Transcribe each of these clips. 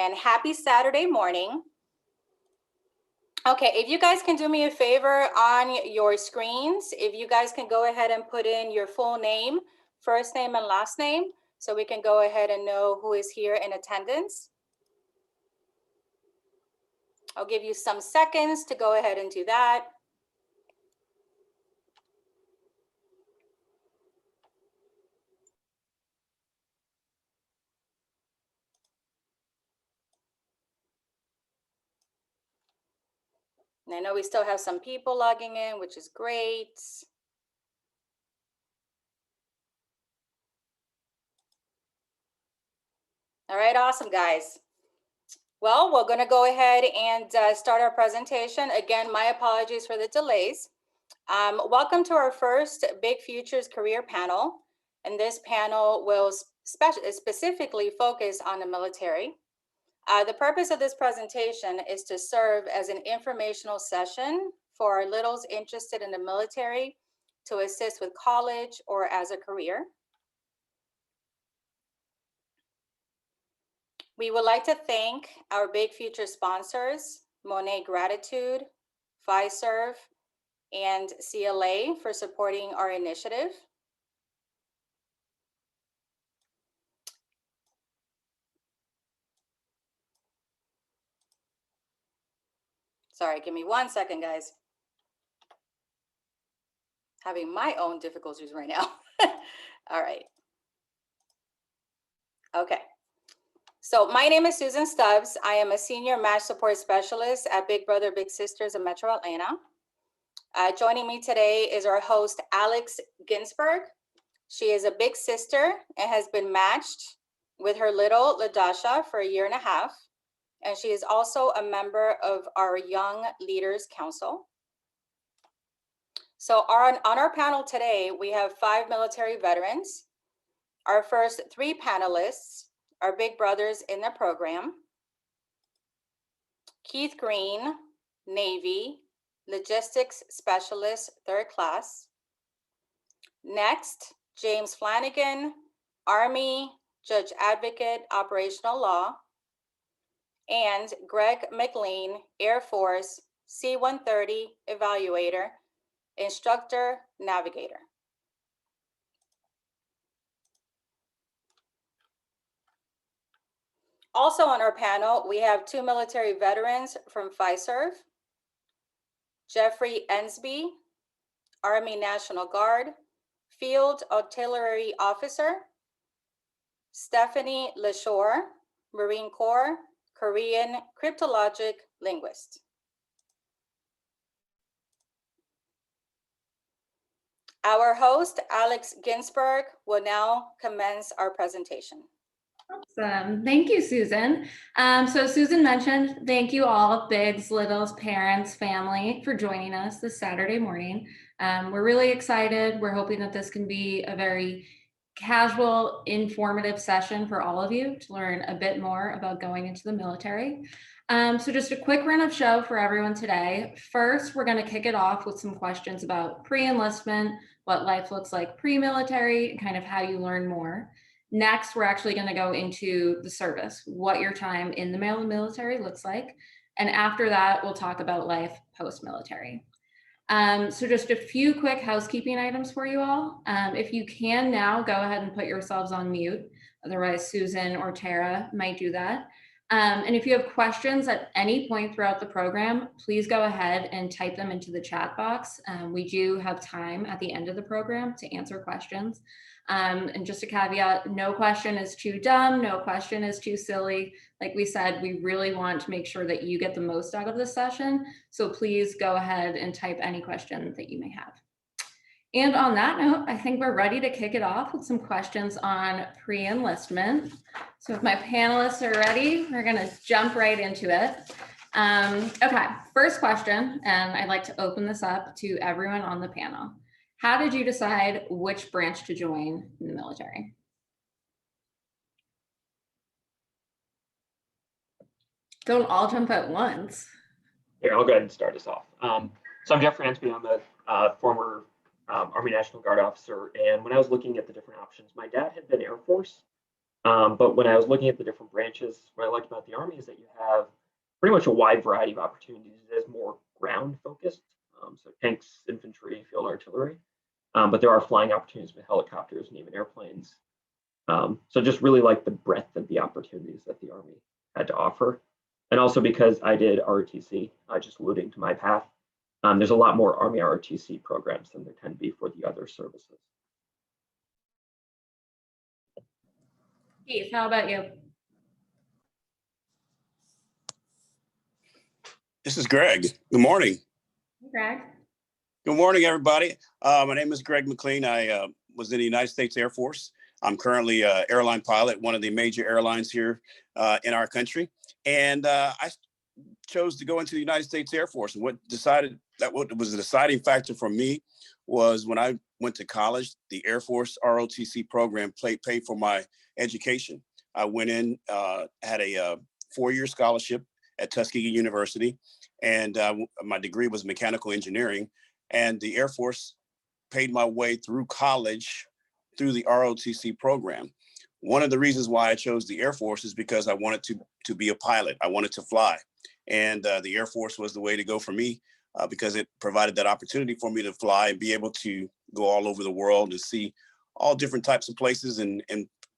And happy Saturday morning. Okay, if you guys can do me a favor on your screens, if you guys can go ahead and put in your full name, first name and last name, so we can go ahead and know who is here in attendance. I'll give you some seconds to go ahead and do that. And I know we still have some people logging in, which is great. All right, awesome, guys. Well, we're going to go ahead and start our presentation. Again, my apologies for the delays. Welcome to our first Big Futures Career Panel. And this panel will specifically focus on the military. The purpose of this presentation is to serve as an informational session for our littles interested in the military to assist with college or as a career. We would like to thank our Big Future sponsors, Monet Gratitude, Fiserv, and CLA for supporting our initiative. Sorry, give me 1 second, guys. Having my own difficulties right now. All right. Okay. So my name is Susan Stubbs. I am a senior match support specialist at Big Brother Big Sisters in Metro Atlanta. Joining me today is our host, Alex Ginsberg. She is a big sister and has been matched with her little Ladasha for 1.5 years. And she is also a member of our Young Leaders Council. So on our panel today, we have 5 military veterans. Our first 3 panelists are big brothers in the program. Keith Green, Navy, Logistics Specialist, 3rd class. Next, James Flanagan, Army, Judge Advocate, Operational Law. And Greg Mclean, Air Force, C-130 Evaluator, Instructor, Navigator. Also on our panel, we have 2 military veterans from Fiserv, Jeffrey Ensby, Army National Guard, Field Artillery Officer, Stephanie LeShore, Marine Corps, Korean Cryptologic Linguist. Our host, Alex Ginsberg, will now commence our presentation. Awesome. Thank you, Susan. So Susan mentioned, thank you all, bigs, littles, parents, family, for joining us this Saturday morning. We're really excited. We're hoping that this can be a very casual, informative session for all of you to learn a bit more about going into the military. So just a quick run of show for everyone today. First, we're going to kick it off with some questions about pre-enlistment, what life looks like pre-military, and kind of how you learn more. Next, we're actually going to go into the service, what your time in the military looks like. And after that, we'll talk about life post-military. So just a few quick housekeeping items for you all. If you can now, go ahead and put yourselves on mute. Otherwise, Susan or Tara might do that. And if you have questions at any point throughout the program, please go ahead and type them into the chat box. We do have time at the end of the program to answer questions. And just a caveat, no question is too dumb, no question is too silly. Like we said, we really want to make sure that you get the most out of this session. So please go ahead and type any question that you may have. And on that note, I think we're ready to kick it off with some questions on pre-enlistment. So if my panelists are ready, we're gonna jump right into it. Okay, first question, and I'd like to open this up to everyone on the panel. How did you decide which branch to join in the military? Don't all jump at once. Here, I'll go ahead and start us off. So I'm Jeff Fransbee. I'm a former Army National Guard officer. And when I was looking at the different options, my dad had been Air Force. But when I was looking at the different branches, what I liked about the Army is that you have pretty much a wide variety of opportunities. It is more ground focused, so tanks, infantry, field artillery. But there are flying opportunities with helicopters and even airplanes. So just really like the breadth of the opportunities that the Army had to offer. And also because I did ROTC, just alluding to my path, there's a lot more Army ROTC programs than there tend to be for the other services. Keith, how about you? This is Greg. Good morning. Greg. Good morning, everybody. My name is Greg Mclean. I was in the United States Air Force. I'm currently an airline pilot, one of the major airlines here in our country. And I chose to go into the United States Air Force. And what was the deciding factor for me was when I went to college, the Air Force ROTC program paid for my education. I went in, had a 4-year scholarship at Tuskegee University, and my degree was mechanical engineering, and the Air Force paid my way through college through the ROTC program. One of the reasons why I chose the Air Force is because I wanted to be a pilot. I wanted to fly, and the Air Force was the way to go for me because it provided that opportunity for me to fly and be able to go all over the world and see all different types of places and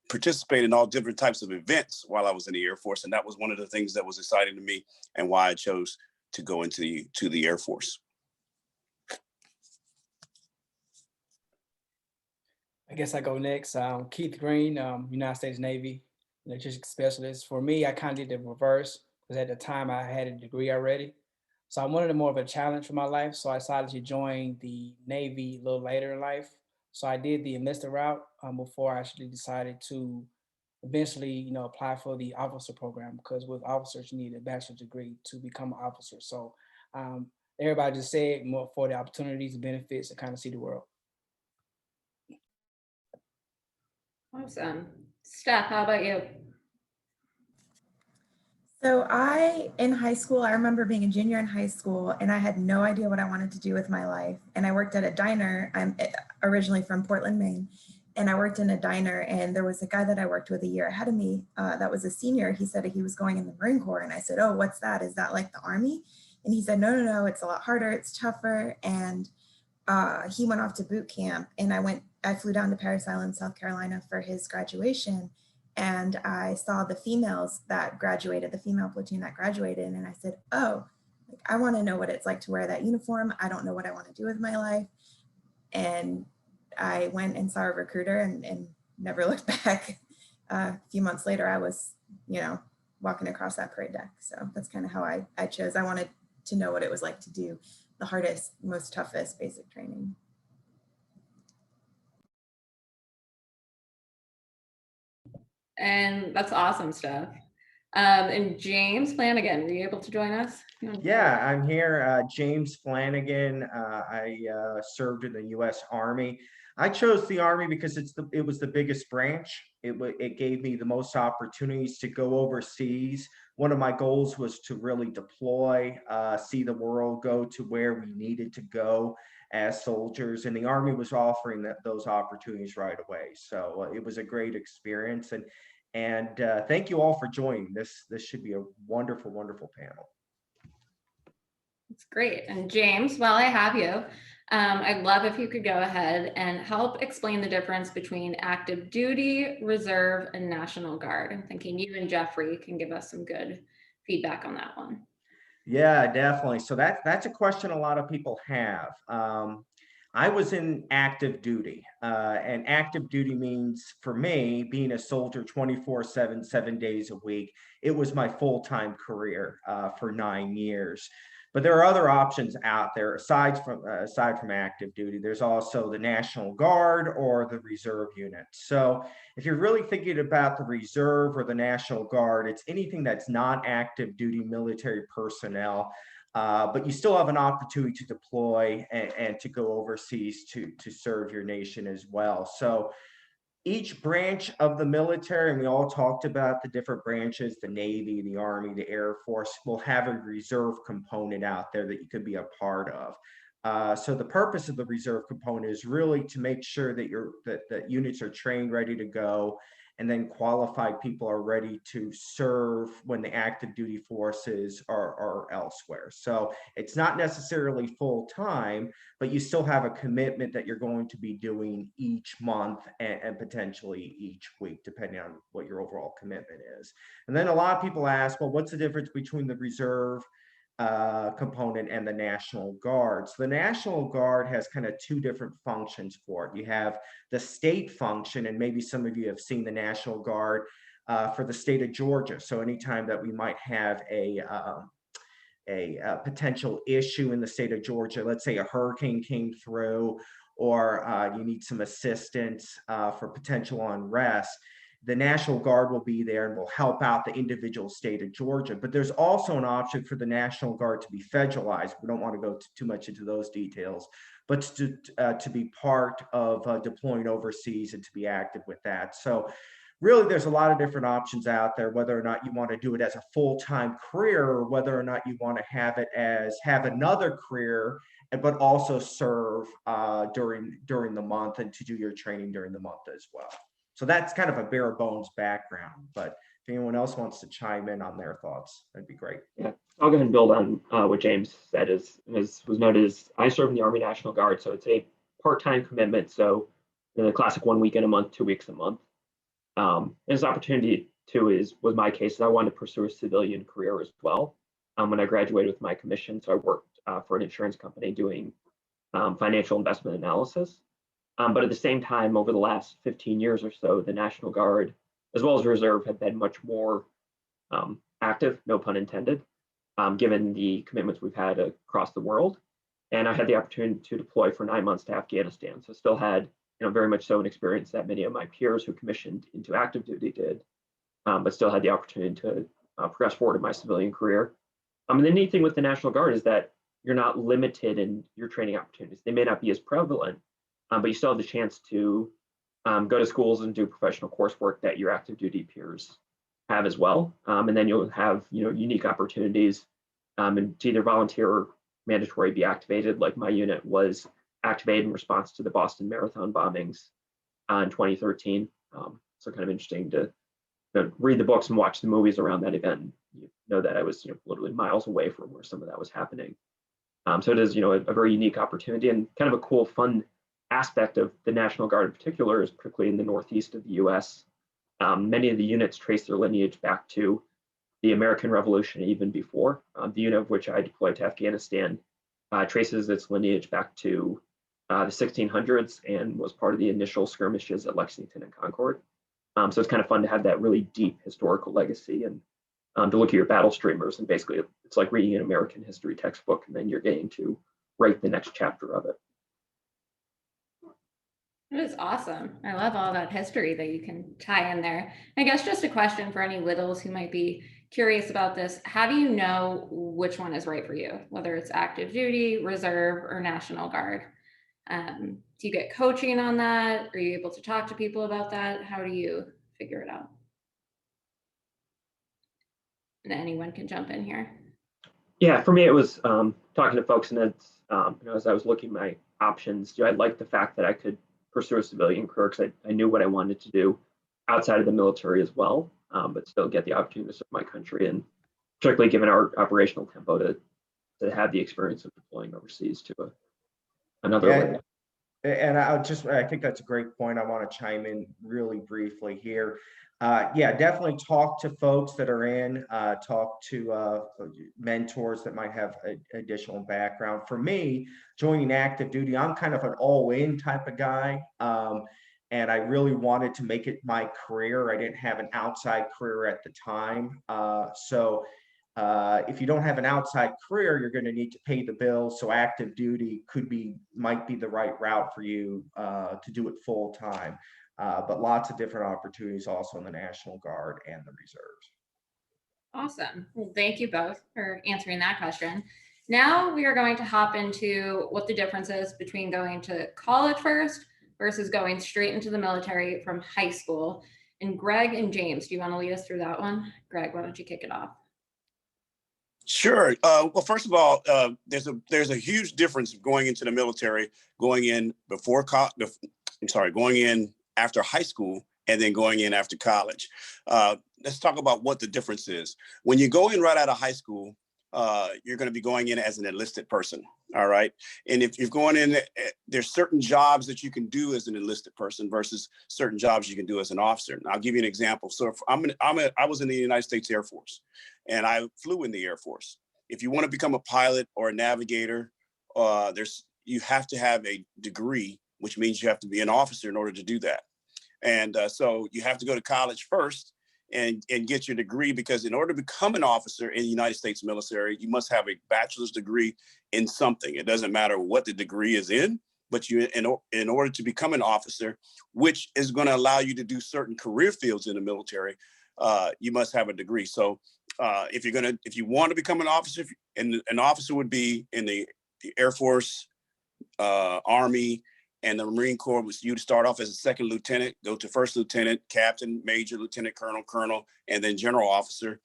participate in all different types of events while I was in the Air Force. And that was one of the things that was exciting to me and why I chose to go into the Air Force. I guess I go next. Keith Green, United States Navy, electrician specialist. For me, I kind of did the reverse because at the time I had a degree already. So I wanted more of a challenge for my life. So I decided to join the Navy a little later in life. So I did the enlisted route before I actually decided to eventually, apply for the officer program, because with officers, you need a bachelor's degree to become an officer. So everybody just said more for the opportunities and benefits to kind of see the world. Awesome. Steph, how about you? So in high school, I remember being a junior in high school and I had no idea what I wanted to do with my life. And I worked at a diner. I'm originally from Portland, Maine. And I worked in a diner, and there was a guy that I worked with a year ahead of me that was a senior. He said he was going in the Marine Corps. And I said, oh, what's that? Is that like the Army? And he said, no, it's a lot harder. It's tougher. And he went off to boot camp, and I flew down to Parris Island, South Carolina for his graduation. And I saw the females that graduated, the female platoon that graduated. And I said, oh, I want to know what it's like to wear that uniform. I don't know what I want to do with my life. And I went and saw a recruiter and never looked back. A few months later, I was, walking across that parade deck. So that's kind of how I chose. I wanted to know what it was like to do the hardest, most toughest basic training. And that's awesome stuff. And James Flanagan, were you able to join us? Yeah, I'm here. James Flanagan. I served in the U.S. Army. I chose the Army because it was the biggest branch. It gave me the most opportunities to go overseas. One of my goals was to really deploy, see the world, go to where we needed to go as soldiers, and the Army was offering those opportunities right away. So it was a great experience, and thank you all for joining. This should be a wonderful, wonderful panel. That's great. And James, while I have you, I'd love if you could go ahead and help explain the difference between active duty, reserve, and National Guard. I'm thinking you and Jeffrey can give us some good feedback on that one. Yeah, definitely. So that's a question a lot of people have. I was in active duty, and active duty means for me being a soldier 24/7, 7 days a week. It was my full-time career for 9 years. But there are other options out there aside from active duty. There's also the National Guard or the Reserve unit. So if you're really thinking about the Reserve or the National Guard, it's anything that's not active duty military personnel, but you still have an opportunity to deploy and to go overseas to serve your nation as well. So each branch of the military, and we all talked about the different branches, the Navy, the Army, the Air Force, will have a reserve component out there that you could be a part of. So the purpose of the reserve component is really to make sure that that units are trained, ready to go, and then qualified people are ready to serve when the active duty forces are elsewhere. So it's not necessarily full time, but you still have a commitment that you're going to be doing each month and potentially each week, depending on what your overall commitment is. And then a lot of people ask, well, what's the difference between the reserve component and the National Guard? So the National Guard has kind of two different functions for it. You have the state function, and maybe some of you have seen the National Guard for the state of Georgia. So anytime that we might have a potential issue in the state of Georgia, let's say a hurricane came through, or you need some assistance for potential unrest, the National Guard will be there and will help out the individual state of Georgia. But there's also an option for the National Guard to be federalized. We don't want to go too much into those details, but to be part of deploying overseas and to be active with that. So really, there's a lot of different options out there, whether or not you want to do it as a full-time career, or whether or not you want to have it as have another career, but also serve during the month and to do your training during the month as well. So that's kind of a bare bones background, but if anyone else wants to chime in on their thoughts, that'd be great. Yeah, I'll go ahead and build on what James said. As was noted, is I serve in the Army National Guard, so it's a part-time commitment. So the classic 1 weekend a month, 2 weeks a month. This opportunity too was my case. I wanted to pursue a civilian career as well. When I graduated with my commission, so I worked for an insurance company doing financial investment analysis. But at the same time, over the last 15 years or so, the National Guard, as well as Reserve, have been much more active, no pun intended, given the commitments we've had across the world. And I had the opportunity to deploy for 9 months to Afghanistan. So still had, very much so an experience that many of my peers who commissioned into active duty did, but still had the opportunity to progress forward in my civilian career. And the neat thing with the National Guard is that you're not limited in your training opportunities. They may not be as prevalent, but you still have the chance to go to schools and do professional coursework that your active duty peers have as well. And then you'll have unique opportunities and to either volunteer or mandatory be activated, like my unit was activated in response to the Boston Marathon bombings in 2013. So kind of interesting to read the books and watch the movies around that event. You know that I was literally miles away from where some of that was happening. So it is a very unique opportunity and kind of a cool, fun aspect of the National Guard in particular, is particularly in the Northeast of the US. Many of the units trace their lineage back to the American Revolution, even before. The unit of which I deployed to Afghanistan traces its lineage back to the 1600s and was part of the initial skirmishes at Lexington and Concord. So it's kind of fun to have that really deep historical legacy and to look at your battle streamers, and basically it's like reading an American history textbook, and then you're getting to write the next chapter of it. It is awesome. I love all that history that you can tie in there. I guess just a question for any littles who might be curious about this. How do you know which one is right for you, whether it's active duty, reserve, or National Guard? Do you get coaching on that? Are you able to talk to people about that? How do you figure it out? And anyone can jump in here. Yeah, for me, it was talking to folks, and it's, as I was looking at my options, I liked the fact that I could pursue a civilian career because I knew what I wanted to do outside of the military as well, but still get the opportunity to serve my country, and particularly given our operational tempo to have the experience of deploying overseas to another level. And I think that's a great point. I want to chime in really briefly here. Yeah, definitely talk to folks that are in, talk to mentors that might have additional background. For me, joining active duty, I'm kind of an all-in type of guy. And I really wanted to make it my career. I didn't have an outside career at the time. So if you don't have an outside career, you're going to need to pay the bills. So active duty might be the right route for you to do it full time. But lots of different opportunities also in the National Guard and the reserves. Awesome. Well, thank you both for answering that question. Now we are going to hop into what the difference is between going to college first versus going straight into the military from high school. And Greg and James, do you want to lead us through that one? Greg, why don't you kick it off? Sure. Well, first of all, there's a huge difference going into the military, going in going in after high school and then going in after college. Let's talk about what the difference is. When you go in right out of high school, you're going to be going in as an enlisted person. All right. And if you're going in, there's certain jobs that you can do as an enlisted person versus certain jobs you can do as an officer. And I'll give you an example. So if I was in the United States Air Force, and I flew in the Air Force. If you want to become a pilot or a navigator, you have to have a degree, which means you have to be an officer in order to do that. And so you have to go to college first and get your degree, because in order to become an officer in the United States military, you must have a bachelor's degree in something. It doesn't matter what the degree is in, but in order to become an officer, which is going to allow you to do certain career fields in the military, you must have a degree. So if you want to become an officer, and an officer would be in the Air Force, Army, and the Marine Corps, was you'd start off as a second lieutenant, go to first lieutenant, captain, major, lieutenant colonel, and then general officer.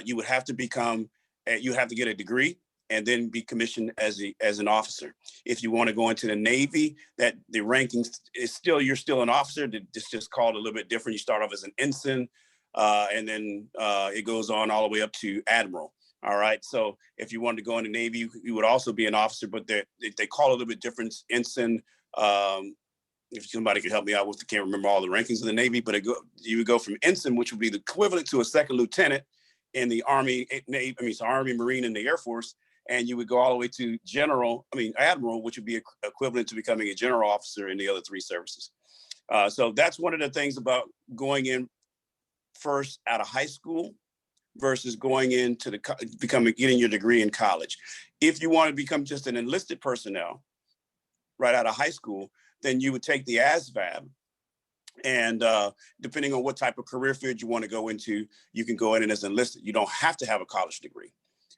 You would have to get a degree and then be commissioned as an officer. If you want to go into the Navy, that the rankings is you're still an officer. It's just called a little bit different. You start off as an ensign, and then it goes on all the way up to admiral. All right. So if you wanted to go in the Navy, you would also be an officer, but they call it a little bit different. Ensign. If somebody could help me out with, I can't remember all the rankings of the Navy, but you would go from ensign, which would be the equivalent to a second lieutenant in the Army, Army, Marine, and the Air Force, and you would go all the way to admiral, which would be equivalent to becoming a general officer in the other three services. So that's one of the things about going in first out of high school versus going into getting your degree in college. If you want to become just an enlisted personnel right out of high school, then you would take the Asvab, and depending on what type of career field you want to go into, you can go in as enlisted. You don't have to have a college degree.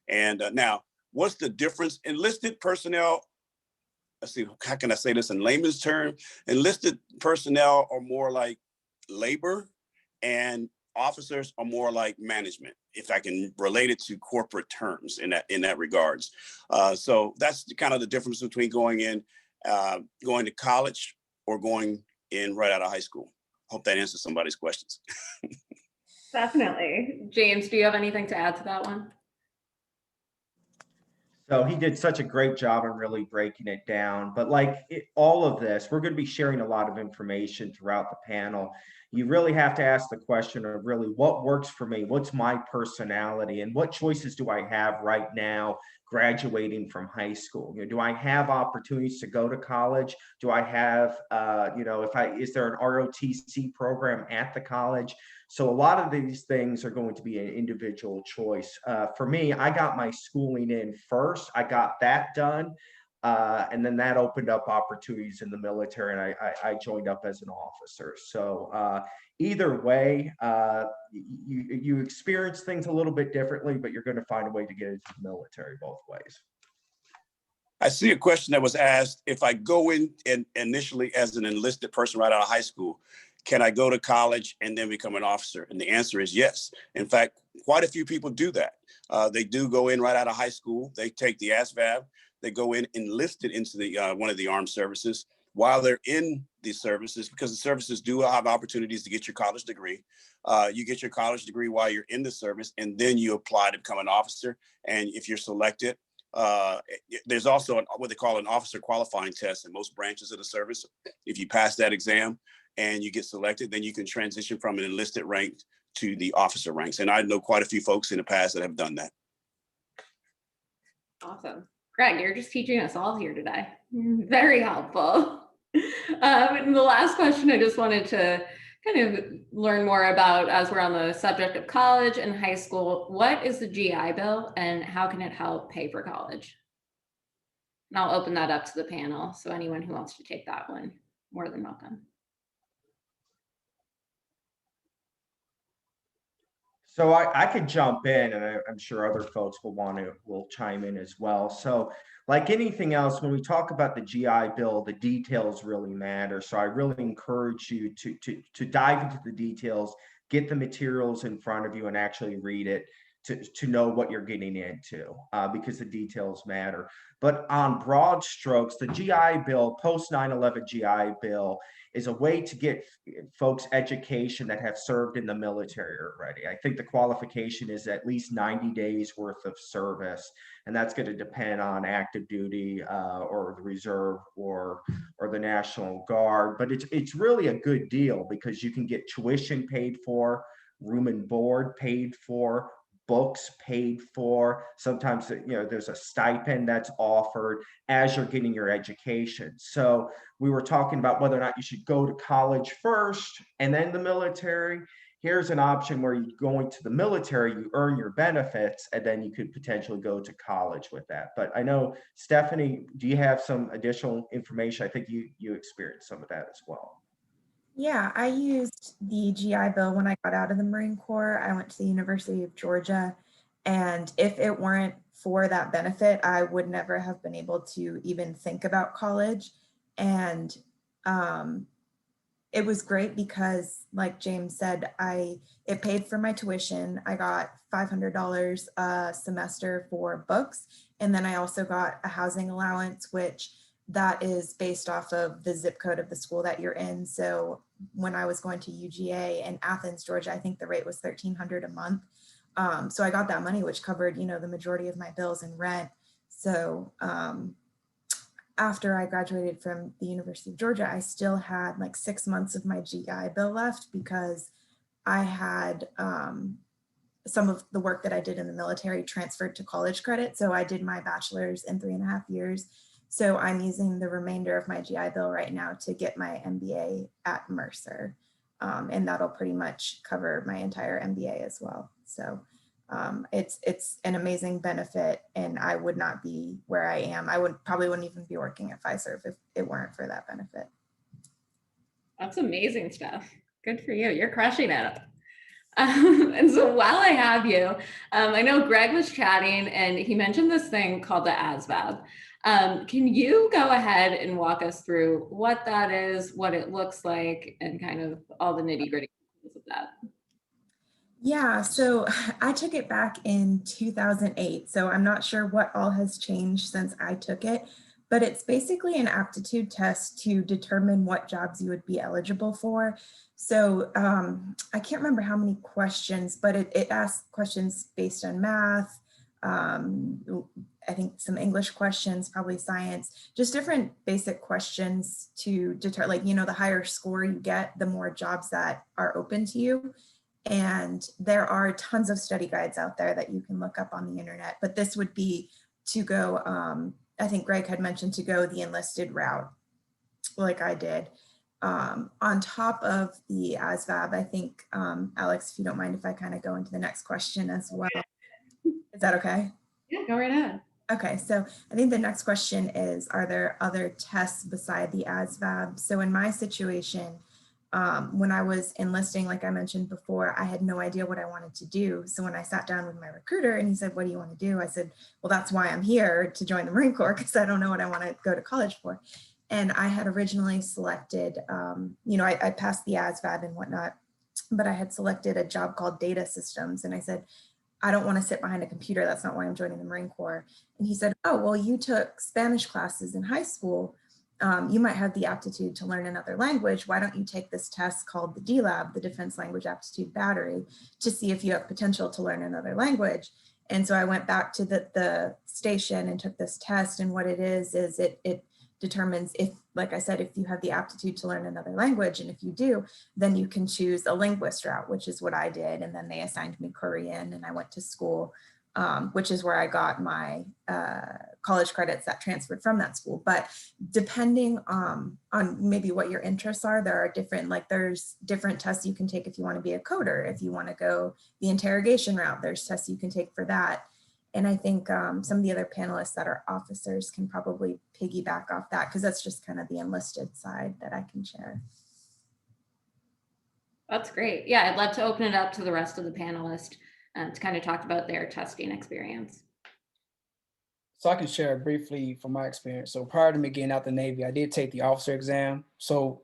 And now, what's the difference? Enlisted personnel, let's see, how can I say this in layman's term? Enlisted personnel are more like labor, and officers are more like management, if I can relate it to corporate terms in that regards. So that's kind of the difference between going to college or going in right out of high school. Hope that answers somebody's questions. Definitely. James, do you have anything to add to that one? So he did such a great job on really breaking it down. But all of this, we're going to be sharing a lot of information throughout the panel. You really have to ask the question of really what works for me, what's my personality, and what choices do I have right now graduating from high school? Do I have opportunities to go to college? Do I have, is there an ROTC program at the college? So a lot of these things are going to be an individual choice. For me, I got my schooling in first. I got that done. And then that opened up opportunities in the military, and I joined up as an officer. So either way, you experience things a little bit differently, but you're going to find a way to get into the military both ways. I see a question that was asked: if I go in initially as an enlisted person right out of high school, can I go to college and then become an officer? And the answer is yes. In fact, quite a few people do that. They do go in right out of high school. They take the ASVAB. They go in enlisted into the one of the armed services. While they're in the services, because the services do have opportunities to get your college degree, you get your college degree while you're in the service, and then you apply to become an officer. And if you're selected, there's also what they call an officer qualifying test in most branches of the service. If you pass that exam and you get selected, then you can transition from an enlisted rank to the officer ranks. And I know quite a few folks in the past that have done that. Awesome. Greg, you're just teaching us all here today. Very helpful. And the last question I just wanted to kind of learn more about, as we're on the subject of college and high school, what is the GI Bill and how can it help pay for college? And I'll open that up to the panel. So anyone who wants to take that one, more than welcome. So I could jump in, and I'm sure other folks will chime in as well. So like anything else, when we talk about the GI Bill, the details really matter. So I really encourage you to dive into the details, get the materials in front of you and actually read it to know what you're getting into, because the details matter. But on broad strokes, the GI Bill, post 9/11 GI Bill, is a way to get folks education that have served in the military already. I think the qualification is at least 90 days worth of service, and that's going to depend on active duty, or the reserve, or the National Guard. But it's really a good deal because you can get tuition paid for, room and board paid for, books paid for. Sometimes, there's a stipend that's offered as you're getting your education. So we were talking about whether or not you should go to college first and then the military. Here's an option where you go into the military, you earn your benefits, and then you could potentially go to college with that. But I know, Stephanie, do you have some additional information? I think you experienced some of that as well. Yeah, I used the GI Bill when I got out of the Marine Corps. I went to the University of Georgia, and if it weren't for that benefit, I would never have been able to even think about college. And it was great because, like James said, it paid for my tuition. I got $500 a semester for books, and then I also got a housing allowance, which that is based off of the zip code of the school that you're in. So when I was going to UGA in Athens, Georgia, I think the rate was $1,300 a month. So I got that money, which covered, the majority of my bills and rent. So after I graduated from the University of Georgia, I still had like 6 months of my GI Bill left because I had some of the work that I did in the military transferred to college credit. So I did my bachelor's in 3.5 years. So I'm using the remainder of my GI Bill right now to get my MBA at Mercer. And that'll pretty much cover my entire MBA as well. So it's an amazing benefit, and I would not be where I am. I probably wouldn't even be working at Pfizer if it weren't for that benefit. That's amazing stuff. Good for you. You're crushing it. And so while I have you, I know Greg was chatting and he mentioned this thing called the Asvab. Can you go ahead and walk us through what that is, what it looks like, and kind of all the nitty-gritty of that? Yeah, so I took it back in 2008. So I'm not sure what all has changed since I took it, but it's basically an aptitude test to determine what jobs you would be eligible for. So I can't remember how many questions, but it asks questions based on math, I think some English questions, probably science, just different basic questions to deter, like, the higher score you get, the more jobs that are open to you. And there are tons of study guides out there that you can look up on the internet, but this would be to go, I think Greg had mentioned, to go the enlisted route, like I did. On top of the ASVAB, I think, Alex, if you don't mind if I kind of go into the next question as well. Is that okay? Yeah, go right ahead. Okay, so I think the next question is, are there other tests beside the ASVAB? So in my situation, when I was enlisting, like I mentioned before, I had no idea what I wanted to do. So when I sat down with my recruiter and he said, "What do you want to do?" I said, "Well, that's why I'm here, to join the Marine Corps, because I don't know what I want to go to college for." And I had originally selected, I passed the ASVAB and whatnot, but I had selected a job called data systems. And I said, "I don't want to sit behind a computer. That's not why I'm joining the Marine Corps." And he said, "Oh, well, you took Spanish classes in high school. You might have the aptitude to learn another language. Why don't you take this test called the DLAB, the Defense Language Aptitude Battery, to see if you have potential to learn another language?" And so I went back to the station and took this test. And what it is it determines if, like I said, if you have the aptitude to learn another language. And if you do, then you can choose a linguist route, which is what I did. And then they assigned me Korean, and I went to school, which is where I got my college credits that transferred from that school. But depending on maybe what your interests are, there's different tests you can take if you want to be a coder. If you want to go the interrogation route, there's tests you can take for that. And I think some of the other panelists that are officers can probably piggyback off that, because that's just kind of the enlisted side that I can share. That's great. Yeah, I'd love to open it up to the rest of the panelists to kind of talk about their testing experience. So I can share briefly from my experience. So prior to me getting out the Navy, I did take the officer exam. So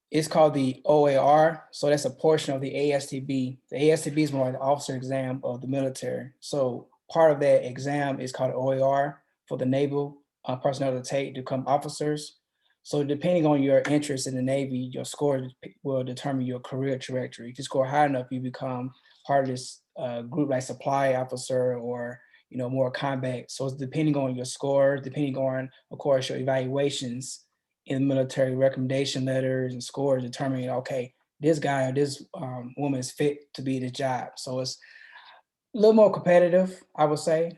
It's called the OAR. So that's a portion of the ASTB. The ASTB is more like the officer exam of the military. So part of that exam is called OAR for the naval personnel to take to become officers. So depending on your interest in the Navy, your score will determine your career trajectory. If you score high enough, you become part of this group like supply officer or more combat. So it's depending on your score, depending on, of course, your evaluations in military recommendation letters and scores determining, okay, this guy or this woman is fit to be the job. So it's a little more competitive, I would say.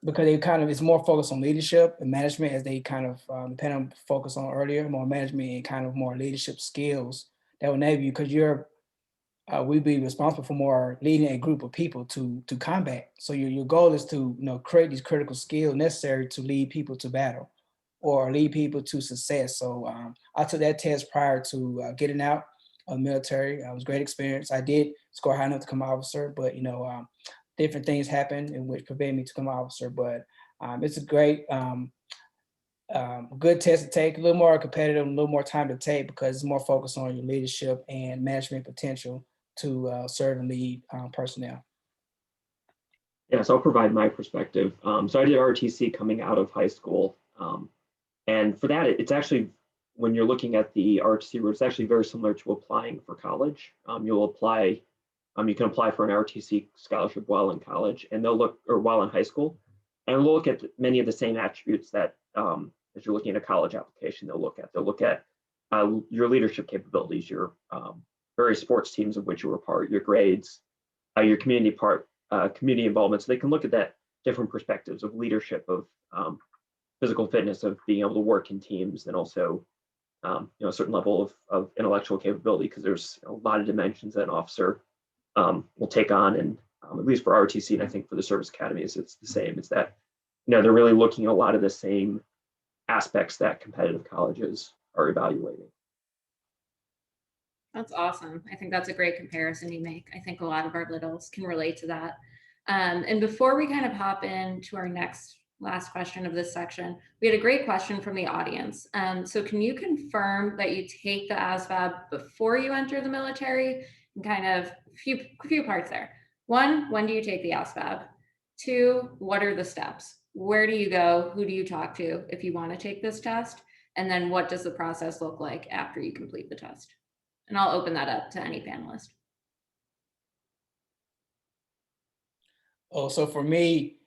Because they it's more focused on leadership and management, as they depend on focus on earlier, more management and kind of more leadership skills that will enable you, because we'd be responsible for more leading a group of people to combat. So your goal is to create these critical skills necessary to lead people to battle or lead people to success. So I took that test prior to getting out of the military. It was a great experience. I did score high enough to become an officer, but different things happened in which prevented me to become an officer. But it's a great, good test to take, a little more competitive, a little more time to take, because it's more focused on your leadership and management potential to serve and lead personnel. Yeah, so I'll provide my perspective. So I did ROTC coming out of high school. And for that, it's actually, when you're looking at the ROTC route, it's actually very similar to applying for college. You can apply for an ROTC scholarship while in college, and while in high school, and they'll look at many of the same attributes that as you're looking at a college application, they'll look at your leadership capabilities, your various sports teams of which you were part, your grades, your community involvement. So they can look at that different perspectives of leadership, of physical fitness, of being able to work in teams, and also a certain level of intellectual capability, because there's a lot of dimensions that an officer will take on. And at least for ROTC, and I think for the service academies, it's the same. It's that they're really looking at a lot of the same aspects that competitive colleges are evaluating. That's awesome. I think that's a great comparison you make. I think a lot of our littles can relate to that. And before we kind of hop into our last question of this section, we had a great question from the audience. So can you confirm that you take the Asvab before you enter the military? And kind of a few parts there. 1, when do you take the Asvab? 2, what are the steps? Where do you go? Who do you talk to if you want to take this test? And then what does the process look like after you complete the test? And I'll open that up to any panelist. Oh, so for me,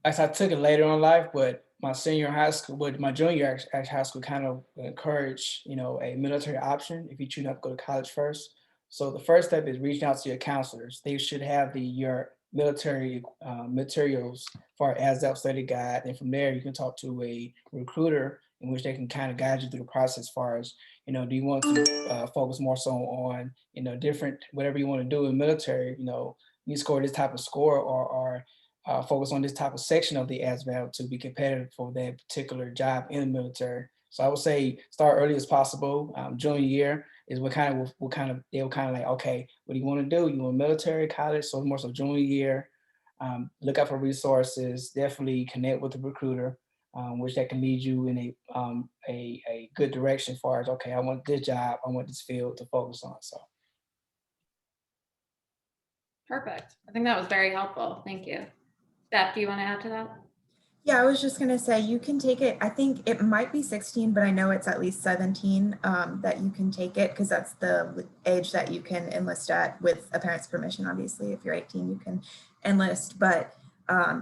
as I took it later in life, but my senior high school, but my junior high school kind of encouraged, a military option if you choose not to go to college first. So the first step is reaching out to your counselors. They should have your military materials for ASVAB study guide. And from there, you can talk to a recruiter in which they can kind of guide you through the process as far as, do you want to focus more so on, different, whatever you want to do in military, you score this type of score or focus on this type of section of the ASVAB to be competitive for that particular job in the military. So I would say start early as possible. Junior year is they'll kind of like, okay, what do you want to do? You want military, college? So more so junior year. Look out for resources. Definitely connect with the recruiter, which that can lead you in a good direction as far as, okay, I want this job, I want this field to focus on. So. Perfect. I think that was very helpful. Thank you. Steph, do you want to add to that? Yeah, I was just going to say, you can take it. I think it might be 16, but I know it's at least 17 that you can take it, because that's the age that you can enlist at with a parent's permission. Obviously, if you're 18, you can enlist. But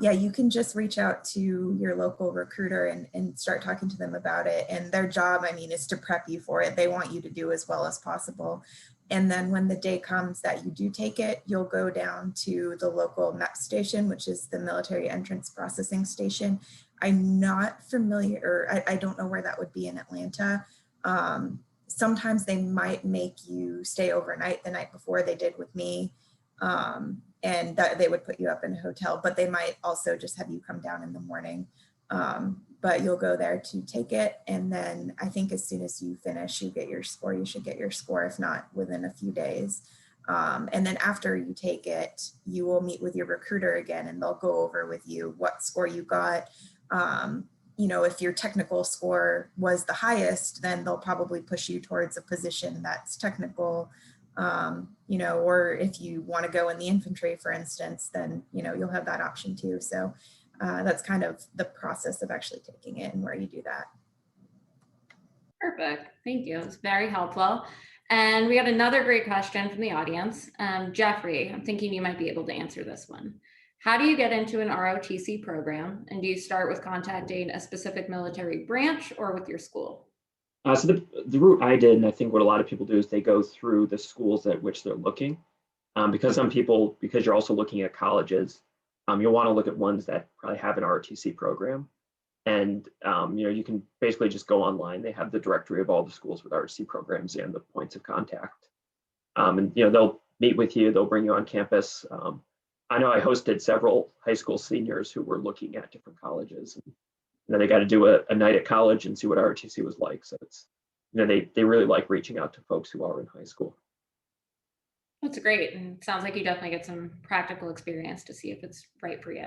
yeah, you can just reach out to your local recruiter and start talking to them about it. And their job, is to prep you for it. They want you to do as well as possible. And then when the day comes that you do take it, you'll go down to the local MEP station, which is the military entrance processing station. I'm not familiar, or I don't know where that would be in Atlanta. Sometimes they might make you stay overnight the night before. They did with me. And that they would put you up in a hotel, but they might also just have you come down in the morning. But you'll go there to take it. And then I think as soon as you finish, you get your score. You should get your score, if not within a few days. And then after you take it, you will meet with your recruiter again, and they'll go over with you what score you got. you know, if your technical score was the highest, then they'll probably push you towards a position that's technical, you know, or if you want to go in the infantry, for instance, then, you know, you'll have that option too. So that's kind of the process of actually taking it and where you do that. Perfect. Thank you. It's very helpful. And we got another great question from the audience. Jeffrey, I'm thinking you might be able to answer this one. How do you get into an ROTC program? And do you start with contacting a specific military branch or with your school? So the route I did, and I think what a lot of people do, is they go through the schools at which they're looking. Because some people, because you're also looking at colleges, you'll want to look at ones that probably have an ROTC program. And you know, you can basically just go online. They have the directory of all the schools with ROTC programs and the points of contact. And you know, they'll meet with you. They'll bring you on campus. I know I hosted several high school seniors who were looking at different colleges. And, you know, they got to do a night at college and see what ROTC was like. So it's, you know, they really like reaching out to folks who are in high school. That's great. And sounds like you definitely get some practical experience to see if it's right for you.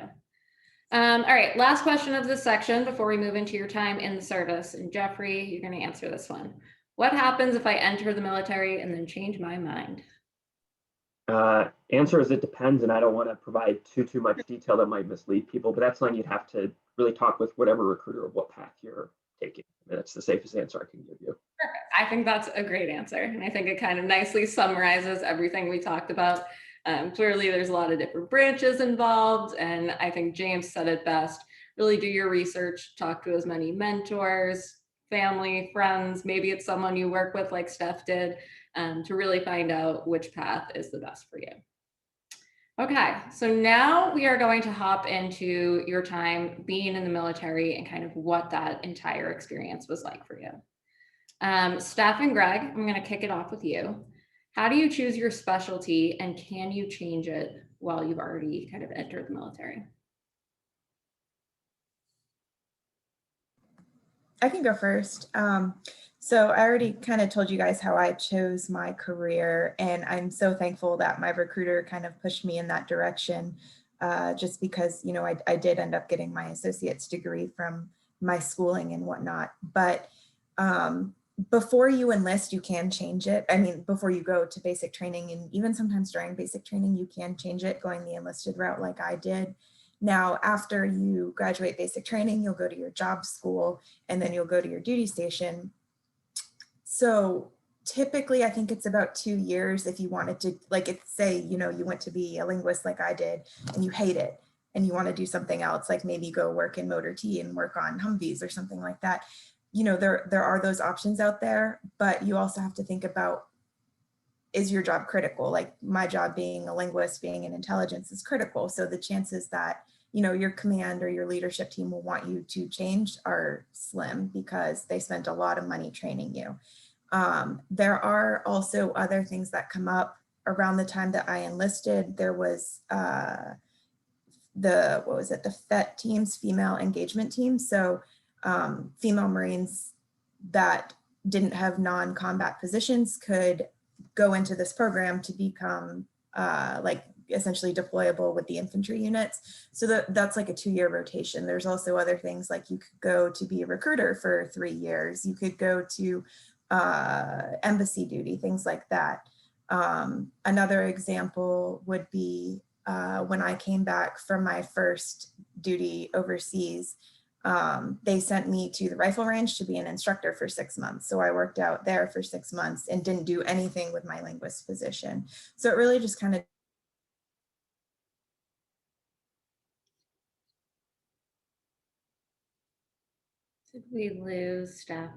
All right, last question of this section before we move into your time in the service. And Jeffrey, you're going to answer this one. What happens if I enter the military and then change my mind? Answer is it depends, and I don't want to provide too much detail that might mislead people, but that's something you'd have to really talk with whatever recruiter of what path you're taking. And that's the safest answer I can give you. Perfect. I think that's a great answer. And I think it kind of nicely summarizes everything we talked about. Clearly, there's a lot of different branches involved. And I think James said it best. Really do your research, talk to as many mentors, family, friends. Maybe it's someone you work with like Steph did, to really find out which path is the best for you. Okay, so now we are going to hop into your time being in the military and kind of what that entire experience was like for you. Steph and Greg, I'm going to kick it off with you. How do you choose your specialty, and can you change it while you've already kind of entered the military? I can go first. So I already kind of told you guys how I chose my career, and I'm so thankful that my recruiter kind of pushed me in that direction, just because, you know, I did end up getting my associate's degree from my schooling and whatnot. But before you enlist, you can change it. I mean, before you go to basic training, and even sometimes during basic training, you can change it going the enlisted route like I did. Now, after you graduate basic training, you'll go to your job school, and then you'll go to your duty station. So typically, I think it's about 2 years if you wanted to, like, if, say, you know, you went to be a linguist like I did, and you hate it, and you want to do something else, like maybe go work in Motor T and work on Humvees or something like that. You know, there are those options out there, but you also have to think about, is your job critical? Like my job being a linguist, being in intelligence is critical. So the chances that, you know, your command or your leadership team will want you to change are slim because they spent a lot of money training you. There are also other things that come up. Around the time that I enlisted, there was the FET teams, female engagement teams. So female Marines that didn't have non-combat positions could go into this program to become like essentially deployable with the infantry units. So that's like a 2-year rotation. There's also other things like you could go to be a recruiter for 3 years. You could go to embassy duty, things like that. Another example would be when I came back from my first duty overseas, they sent me to the rifle range to be an instructor for 6 months. So I worked out there for 6 months and didn't do anything with my linguist position. So it really just kind of. Did we lose Steph?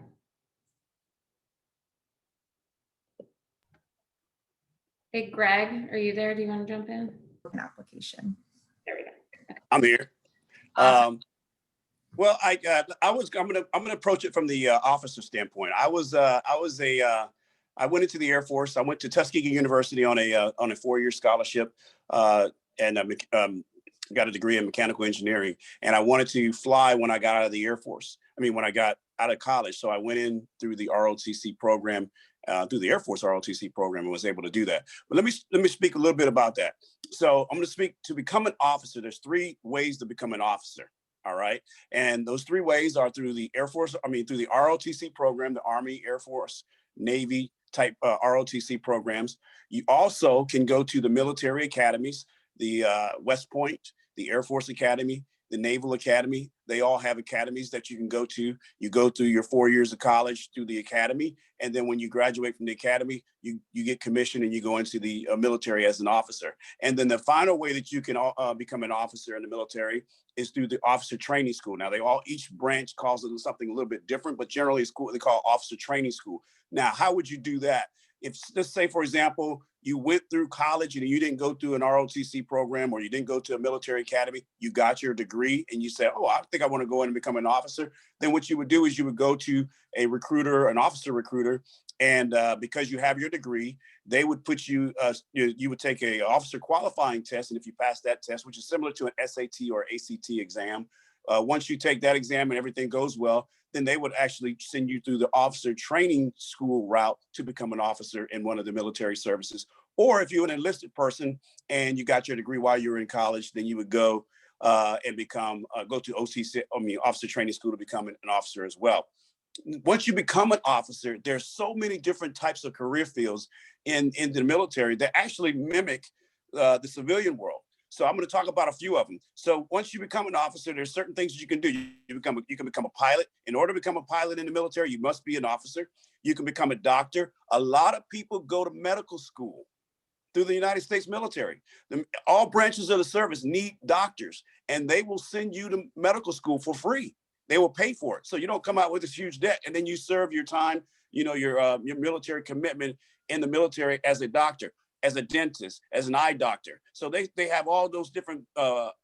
Hey, Greg, are you there? Do you want to jump in? An application. There we go. I'm here. Awesome. Well, I'm gonna approach it from the officer standpoint. I went into the Air Force. I went to Tuskegee University on a 4-year scholarship, and got a degree in mechanical engineering. And I wanted to fly when I got out of the Air Force. I mean, when I got out of college. So I went in through the ROTC program, through the Air Force ROTC program, and was able to do that. But let me speak a little bit about that. So I'm going to speak to become an officer. There's 3 ways to become an officer. All right. And those 3 ways are through the Air Force, through the ROTC program, the Army, Air Force, Navy type ROTC programs. You also can go to the military academies, the West Point, the Air Force Academy, the Naval Academy. They all have academies that you can go to. You go through your 4 years of college through the academy. And then when you graduate from the academy, you get commissioned and you go into the military as an officer. And then the final way that you can become an officer in the military is through the officer training school. Now each branch calls it something a little bit different, but generally it's what they call officer training school. Now, how would you do that? If, let's say, for example, you went through college and you didn't go through an ROTC program, or you didn't go to a military academy, you got your degree and you said, oh, I think I want to go in and become an officer. Then what you would do is you would go to a recruiter, an officer recruiter, and because you have your degree, they would put you, you would take a officer qualifying test. And if you pass that test, which is similar to an SAT or ACT exam, once you take that exam and everything goes well, then they would actually send you through the officer training school route to become an officer in one of the military services. Or if you're an enlisted person and you got your degree while you were in college, then you would go and go to officer training school to become an officer as well. Once you become an officer, there's so many different types of career fields in the military that actually mimic the civilian world. So I'm going to talk about a few of them. So once you become an officer, there's certain things that you can do. You can become a pilot. In order to become a pilot in the military, you must be an officer. You can become a doctor. A lot of people go to medical school through the United States military. All branches of the service need doctors, and they will send you to medical school for free. They will pay for it. So you don't come out with this huge debt, and then you serve your time, your military commitment in the military as a doctor, as a dentist, as an eye doctor. So they have all those different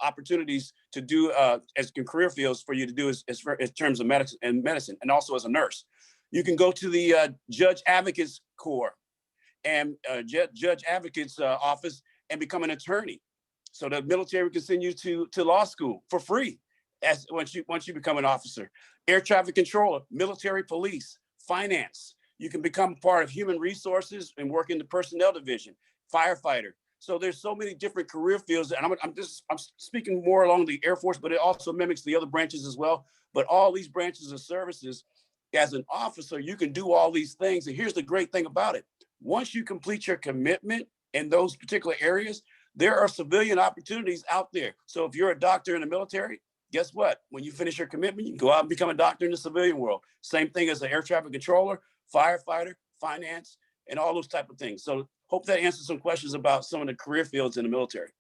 opportunities to do as career fields for you to do as terms of medicine, and also as a nurse. You can go to the Judge Advocates Corps and Judge Advocates office and become an attorney. So the military can send you to law school for free once you become an officer. Air traffic controller, military police, finance. You can become part of human resources and work in the personnel division, firefighter. So there's so many different career fields, and I'm speaking more along the Air Force, but it also mimics the other branches as well. But all these branches of services, as an officer, you can do all these things. And here's the great thing about it. Once you complete your commitment in those particular areas, there are civilian opportunities out there. So if you're a doctor in the military, guess what? When you finish your commitment, you can go out and become a doctor in the civilian world. Same thing as an air traffic controller, firefighter, finance, and all those type of things. So hope that answers some questions about some of the career fields in the military.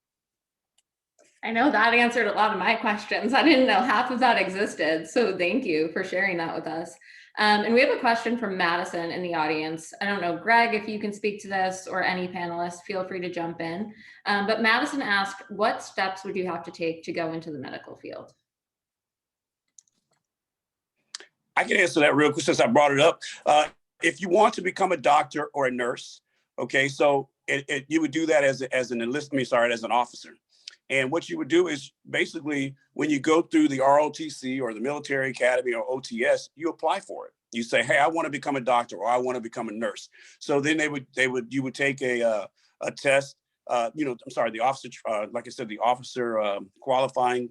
I know that answered a lot of my questions. I didn't know half of that existed. So thank you for sharing that with us. And we have a question from Madison in the audience. I don't know, Greg, if you can speak to this, or any panelists, feel free to jump in. But Madison asked, what steps would you have to take to go into the medical field? I can answer that real quick since I brought it up. If you want to become a doctor or a nurse, okay, so you would do that as an officer. And what you would do is basically when you go through the ROTC or the military academy or OTS, you apply for it. You say, hey, I want to become a doctor, or I want to become a nurse. So then you would take a test, the officer, like I said, the officer qualifying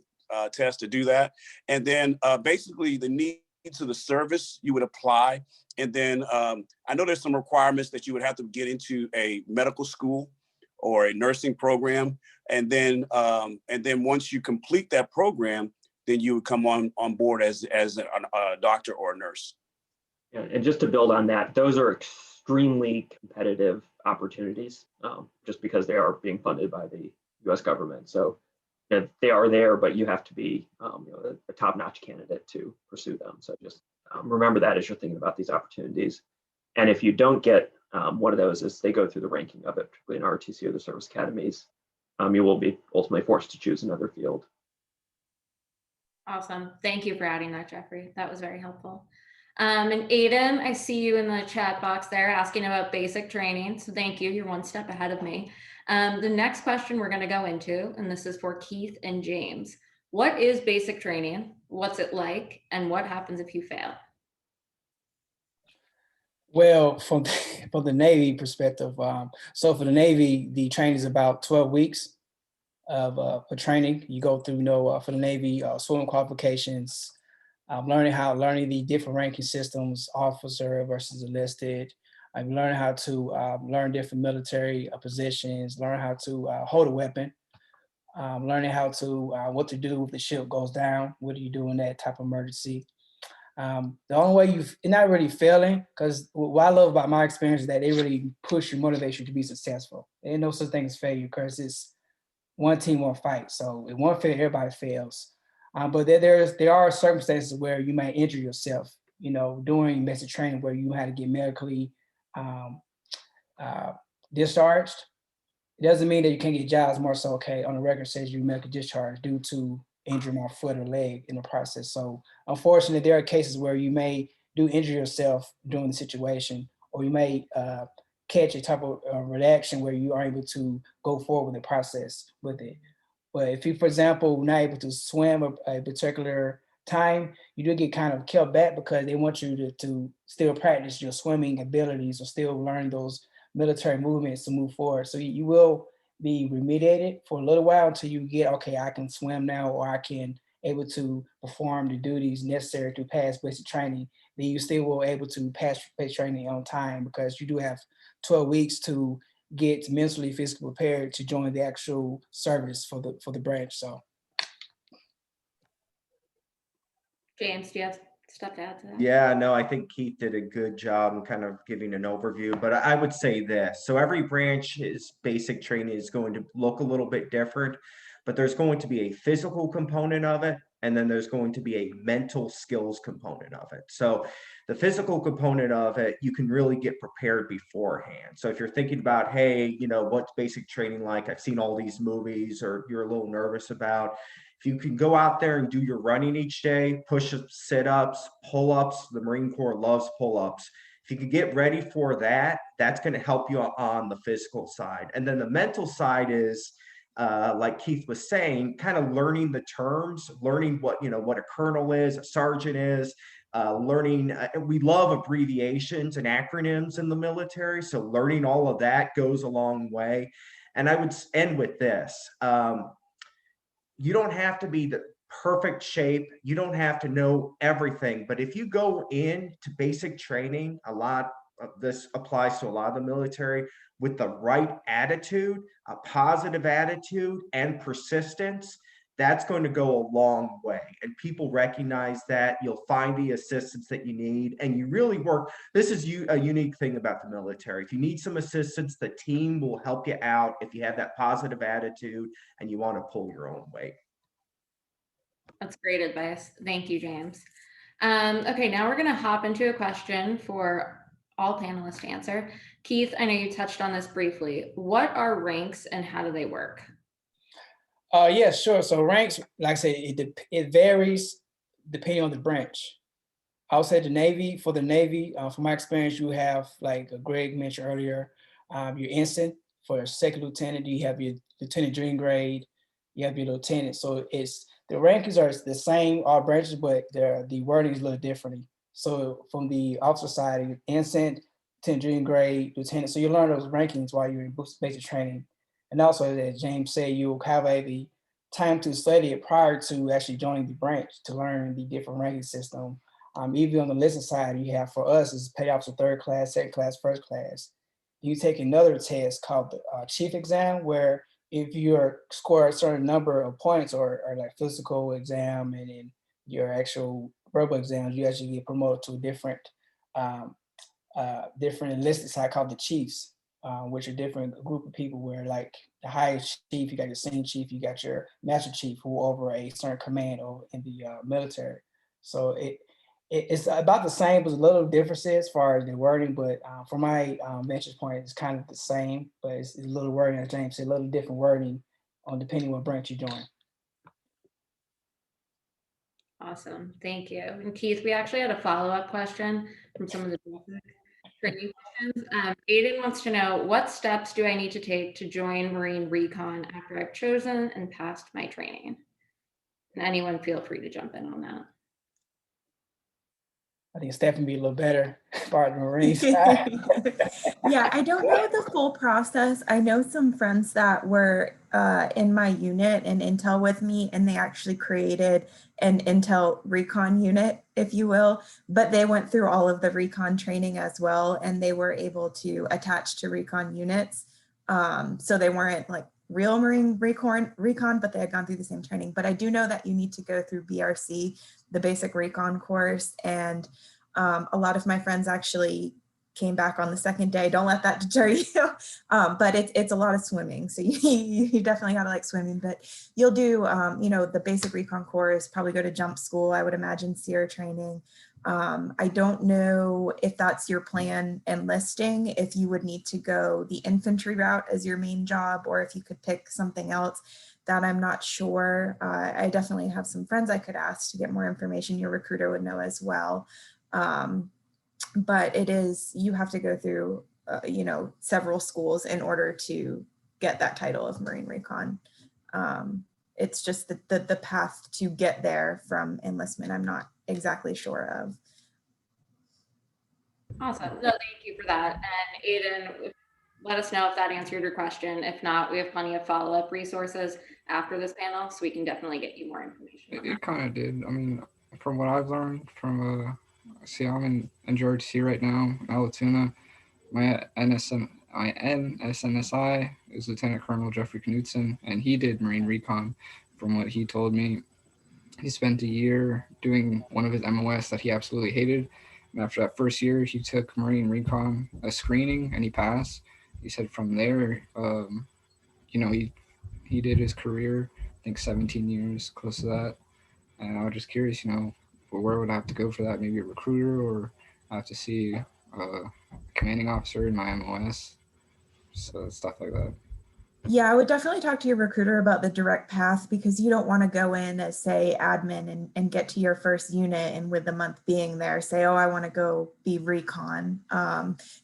test to do that. And then basically the needs of the service, you would apply. And then I know there's some requirements that you would have to get into a medical school or a nursing program. And then once you complete that program, then you would come on board as a doctor or a nurse. Yeah, and just to build on that, those are extremely competitive opportunities, just because they are being funded by the U.S. government. So they are there, but you have to be a top-notch candidate to pursue them. So just remember that as you're thinking about these opportunities. And if you don't get one of those, as they go through the ranking of it, particularly in ROTC or the service academies, you will be ultimately forced to choose another field. Awesome. Thank you for adding that, Jeffrey. That was very helpful. And Aiden, I see you in the chat box there asking about basic training. So thank you. You're one step ahead of me. The next question we're going to go into, and this is for Keith and James. What is basic training? What's it like? And what happens if you fail? Well, from the Navy perspective, so for the Navy, the training is about 12 weeks. for training. You go through, for the Navy, swimming qualifications, learning the different ranking systems, officer versus enlisted. I'm learning how to learn different military positions, learn how to hold a weapon, learning how to what to do if the ship goes down. What do you do in that type of emergency? The only way you're not really failing, because what I love about my experience is that they really push you, motivate you to be successful. There ain't no such thing as failure, because it's one team, one fight. So if one fails, everybody fails. But there are circumstances where you might injure yourself, during basic training, where you had to get medically discharged. It doesn't mean that you can't get jobs. More so, okay, on the record says you medical discharge due to injuring my foot or leg in the process. So unfortunately, there are cases where you may do injure yourself during the situation, or you may catch a type of reaction where you are able to go forward with the process with it. But if you, for example, not able to swim a particular time, you do get kind of kept back because they want you to still practice your swimming abilities or still learn those military movements to move forward. So you will be remediated for a little while until you get, okay, I can swim now, or I can able to perform the duties necessary to pass basic training. Then you still will able to pass basic training on time, because you do have 12 weeks to get mentally, physically prepared to join the actual service for the branch. So, James, do you have stuff to add to that? Yeah, no, I think Keith did a good job in kind of giving an overview, but I would say this. So every branch's basic training is going to look a little bit different, but there's going to be a physical component of it, and then there's going to be a mental skills component of it. So the physical component of it, you can really get prepared beforehand. So if you're thinking about, hey, what's basic training like? I've seen all these movies, or you're a little nervous about. If you can go out there and do your running each day, push-ups, sit-ups, pull-ups, the Marine Corps loves pull-ups. If you could get ready for that, that's going to help you on the physical side. And then the mental side is, like Keith was saying, kind of learning the terms, learning what a colonel is, a sergeant is, learning. We love abbreviations and acronyms in the military, so learning all of that goes a long way. And I would end with this. You don't have to be the perfect shape. You don't have to know everything. But if you go into basic training, a lot of this applies to a lot of the military, with the right attitude, a positive attitude, and persistence, that's going to go a long way. And people recognize that. You'll find the assistance that you need, and you really work. This is a unique thing about the military. If you need some assistance, the team will help you out if you have that positive attitude and you want to pull your own weight. That's great advice. Thank you, James. Okay, now we're going to hop into a question for all panelists to answer. Keith, I know you touched on this briefly. What are ranks and how do they work? Yeah, sure. So ranks, like I said, it varies depending on the branch. I would say the Navy, from my experience, you have, like Greg mentioned earlier, your ensign. For a second lieutenant, you have your lieutenant green grade, you have your lieutenant. So the rankings are the same, all branches, but the wording is a little differently. So from the officer side, ensign, lieutenant green grade, lieutenant. So you learn those rankings while you're in basic training. And also, as James said, you'll have the time to study it prior to actually joining the branch to learn the different ranking system. Even on the enlisted side, you have, for us, is petty officer third class, second class, first class. You take another test called the chief exam, where if you score a certain number of points, or like physical exam and then your actual verbal exams, you actually get promoted to a different enlisted side called the chiefs, which are different group of people, where like the highest chief, you got your senior chief, you got your master chief, who over a certain command over in the military. So it's about the same, but a little differences as far as the wording. But from my vantage point, it's kind of the same, but it's a little wording, as James said, a little different wording on depending what branch you join. Awesome, thank you. And Keith, we actually had a follow-up question from some of the training questions. Aiden wants to know, what steps do I need to take to join Marine Recon after I've chosen and passed my training? And anyone feel free to jump in on that. I think Stephen be a little better part of the Marine side. Yeah, I don't know the full process. I know some friends that were in my unit in Intel with me, and they actually created an Intel recon unit, if you will, but they went through all of the recon training as well, and they were able to attach to recon units. So they weren't like real Marine recon, but they had gone through the same training. But I do know that you need to go through BRC, the basic recon course, and a lot of my friends actually came back on the second day. Don't let that deter you. But it's a lot of swimming. So you definitely gotta like swimming, but you'll do, you know, the basic recon course, probably go to jump school, I would imagine SEER training. I don't know if that's your plan enlisting, if you would need to go the infantry route as your main job, or if you could pick something else. That I'm not sure. I definitely have some friends I could ask to get more information. Your recruiter would know as well. But it is, you have to go through, you know, several schools in order to get that title of Marine Recon. It's just the path to get there from enlistment, I'm not exactly sure of. Awesome. No, thank you for that. And Aiden, let us know if that answered your question. If not, we have plenty of follow-up resources after this panel, so we can definitely get you more information. It kind of did. I mean, from what I've learned from, see, I'm in George C right now, Alatoona. My NSNSI is Lieutenant Colonel Jeffrey Knudsen, and he did Marine Recon. From what he told me, he spent a year doing one of his MOS that he absolutely hated. And after that first year, he took Marine Recon, a screening, and he passed. He said from there, you know, he did his career, I think 17 years, close to that. And I was just curious, you know, where would I have to go for that? Maybe a recruiter, or I have to see a commanding officer in my MOS. So stuff like that. Yeah, I would definitely talk to your recruiter about the direct path, because you don't want to go in as, say, admin and get to your first unit, and with the month being there say, oh, I want to go be recon.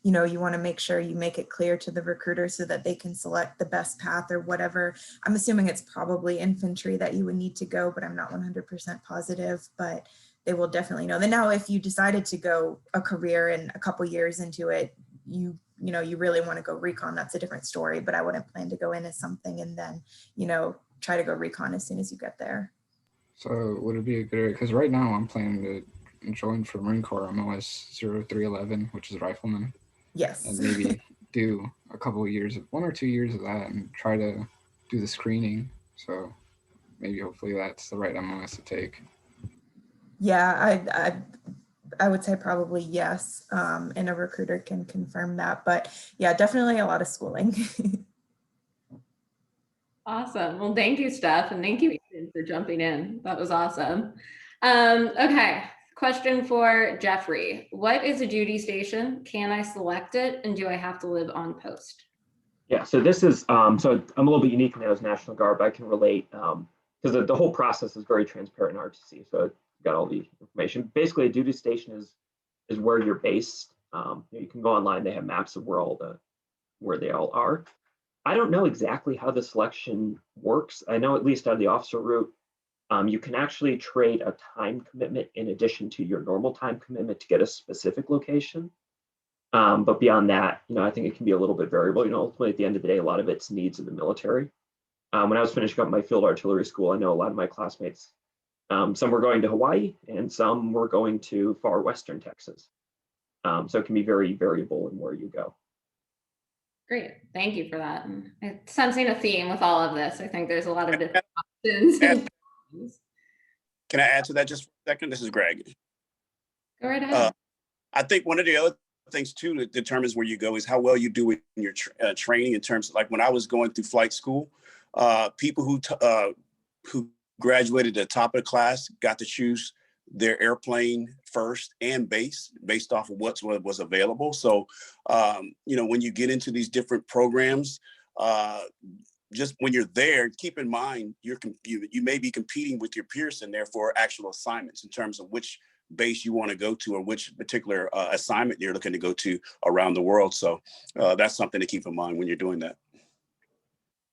You know, you want to make sure you make it clear to the recruiter so that they can select the best path or whatever. I'm assuming it's probably infantry that you would need to go, but I'm not 100% positive, but they will definitely know. Then now, if you decided to go a career and a couple years into it, you know, you really want to go recon, that's a different story, but I wouldn't plan to go in as something and then, you know, try to go recon as soon as you get there. So would it be a good, because right now I'm planning to join for Marine Corps MOS 0311, which is rifleman. Yes. And maybe do a couple of years, 1 or 2 years of that, and try to do the screening. So maybe hopefully that's the right MOS to take. Yeah, I would say probably yes, and a recruiter can confirm that, but yeah, definitely a lot of schooling. Awesome. Well, thank you, Steph, and thank you, Ethan, for jumping in. That was awesome. Okay, question for Jeffrey. What is a duty station? Can I select it? And do I have to live on post? Yeah, so this is, so I'm a little bit unique now as National Guard, but I can relate, because the whole process is very transparent in RTC. So I've got all the information. Basically, a duty station is where you're based. You can go online, they have maps of where they all are. I don't know exactly how the selection works. I know at least on the officer route, you can actually trade a time commitment in addition to your normal time commitment to get a specific location. But beyond that, you know, I think it can be a little bit variable. You know, ultimately at the end of the day, a lot of it's needs of the military. When I was finishing up my field artillery school, I know a lot of my classmates, some were going to Hawaii and some were going to far western Texas. So it can be very variable in where you go. Great, thank you for that. And I'm sensing a theme with all of this. I think there's a lot of different options. Can I add to that just for a second? This is Greg. Go right ahead. I think one of the other things too that determines where you go is how well you do in your training, in terms of, like, when I was going through flight school, people who graduated at the top of the class got to choose their airplane first and based off of what was available. So, you know, when you get into these different programs, just when you're there, keep in mind you may be competing with your peers in there for actual assignments in terms of which base you want to go to or which particular assignment you're looking to go to around the world. So that's something to keep in mind when you're doing that.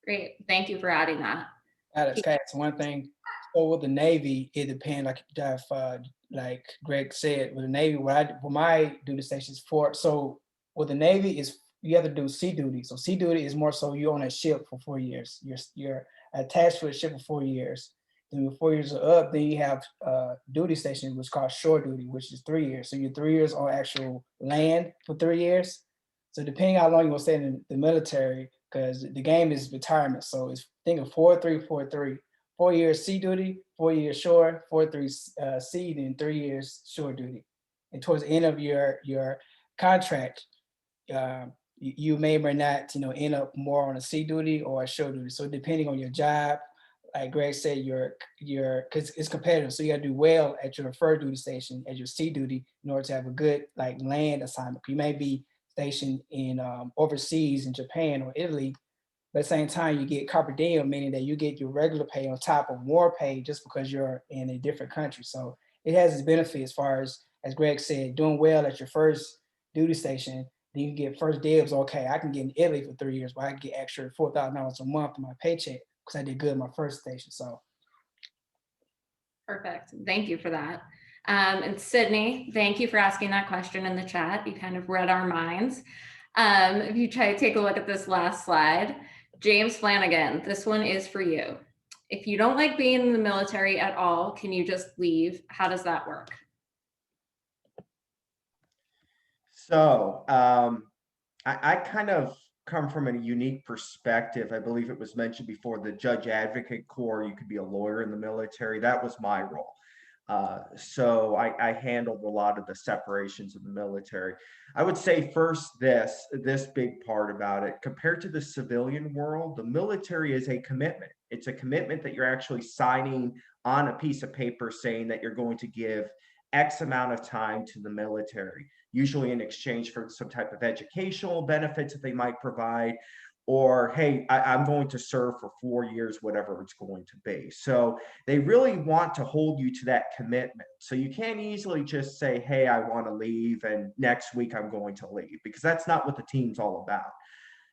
Great, thank you for adding that. That's one thing. So with the Navy, it depends. Like if you have like Greg said, with the Navy, what my duty station is for. So with the Navy is you have to do sea duty. So sea duty is more so you're on a ship for 4 years. You're attached to a ship for 4 years. Then when 4 years are up, then you have duty station, which is called shore duty, which is 3 years. So you're 3 years on actual land for 3 years. So depending how long you're gonna stay in the military, because the game is retirement. So it's think of 4-3-4-3. 4 years sea duty, 4 years shore, 4-3 sea, then 3 years shore duty. And towards the end of your contract, you may or may not, end up more on a sea duty or a shore duty. So depending on your job, like Greg said, because it's competitive. So you got to do well at your preferred duty station, at your sea duty, in order to have a good like land assignment. You may be stationed in overseas in Japan or Italy, but at the same time, you get carpe diem, meaning that you get your regular pay on top of more pay just because you're in a different country. So it has its benefits as far as Greg said, doing well at your first duty station, then you get first dibs. Okay, I can get in Italy for 3 years, but I can get extra $4,000 a month in my paycheck because I did good in my first station. So perfect. Thank you for that. And Sydney, thank you for asking that question in the chat. You kind of read our minds. If you try to take a look at this last slide, James Flanagan, this one is for you. If you don't like being in the military at all, can you just leave? How does that work? So I kind of come from a unique perspective. I believe it was mentioned before, the judge advocate corps, you could be a lawyer in the military. That was my role. So I handled a lot of the separations of the military. I would say first this big part about it, compared to the civilian world, the military is a commitment. It's a commitment that you're actually signing on a piece of paper saying that you're going to give X amount of time to the military, usually in exchange for some type of educational benefits that they might provide, or, hey, I'm going to serve for 4 years, whatever it's going to be. So they really want to hold you to that commitment. So you can't easily just say, hey, I want to leave and next week I'm going to leave, because that's not what the team's all about.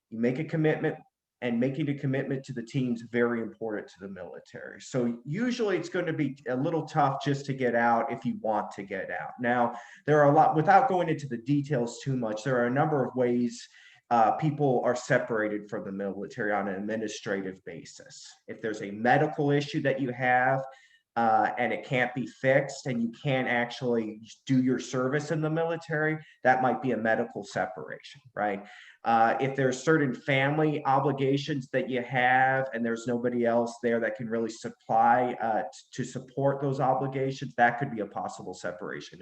You make a commitment, and making a commitment to the team's very important to the military. So usually it's going to be a little tough just to get out if you want to get out. Now, there are a lot, without going into the details too much, there are a number of ways people are separated from the military on an administrative basis. If there's a medical issue that you have and it can't be fixed and you can't actually do your service in the military, that might be a medical separation, right? If there's certain family obligations that you have and there's nobody else there that can really supply to support those obligations, that could be a possible separation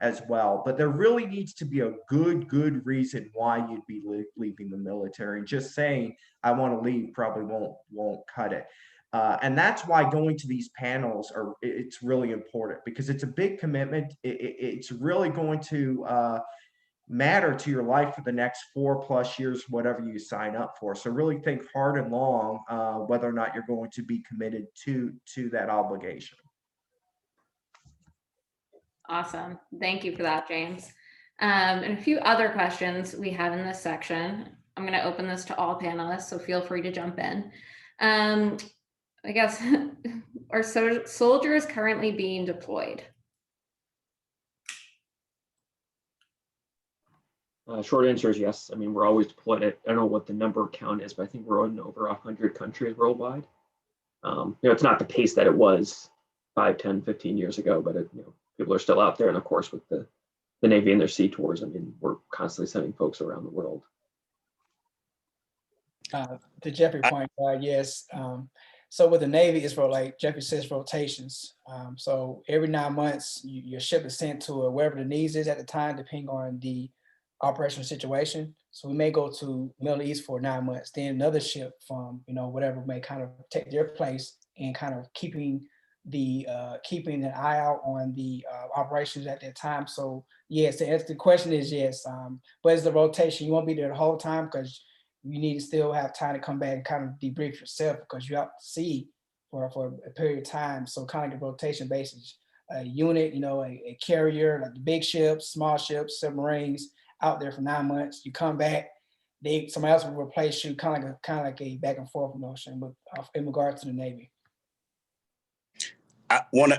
as well. But there really needs to be a good reason why you'd be leaving the military. Just saying I want to leave probably won't cut it. And that's why going to these panels it's really important, because it's a big commitment. It's really going to matter to your life for the next 4+ years, whatever you sign up for. So really think hard and long whether or not you're going to be committed to that obligation. Awesome. Thank you for that, James. And a few other questions we have in this section. I'm going to open this to all panelists, so feel free to jump in. I guess, are soldiers currently being deployed? Short answer is yes. I mean, we're always deployed. I don't know what the number count is, but I think we're in over 100 countries worldwide. It's not the pace that it was 5, 10, 15 years ago, but people are still out there. And of course, with the Navy and their sea tours, I mean, we're constantly sending folks around the world. To Jeffrey's point, yes. So with the Navy, it's for, like Jeffrey says, rotations. So every 9 months, your ship is sent to wherever the needs is at the time, depending on the operational situation. So we may go to Middle East for 9 months, then another ship from whatever may kind of take their place, and kind of keeping an eye out on the operations at that time. So yes, the question is yes. But it's the rotation. You won't be there the whole time, because you need to still have time to come back and kind of debrief yourself, because you're out to sea for a period of time. So kind of the rotation basis, a unit, a carrier, like the big ships, small ships, submarines, out there for 9 months. You come back, somebody else will replace you, kind of like a back and forth motion, but in regards to the Navy.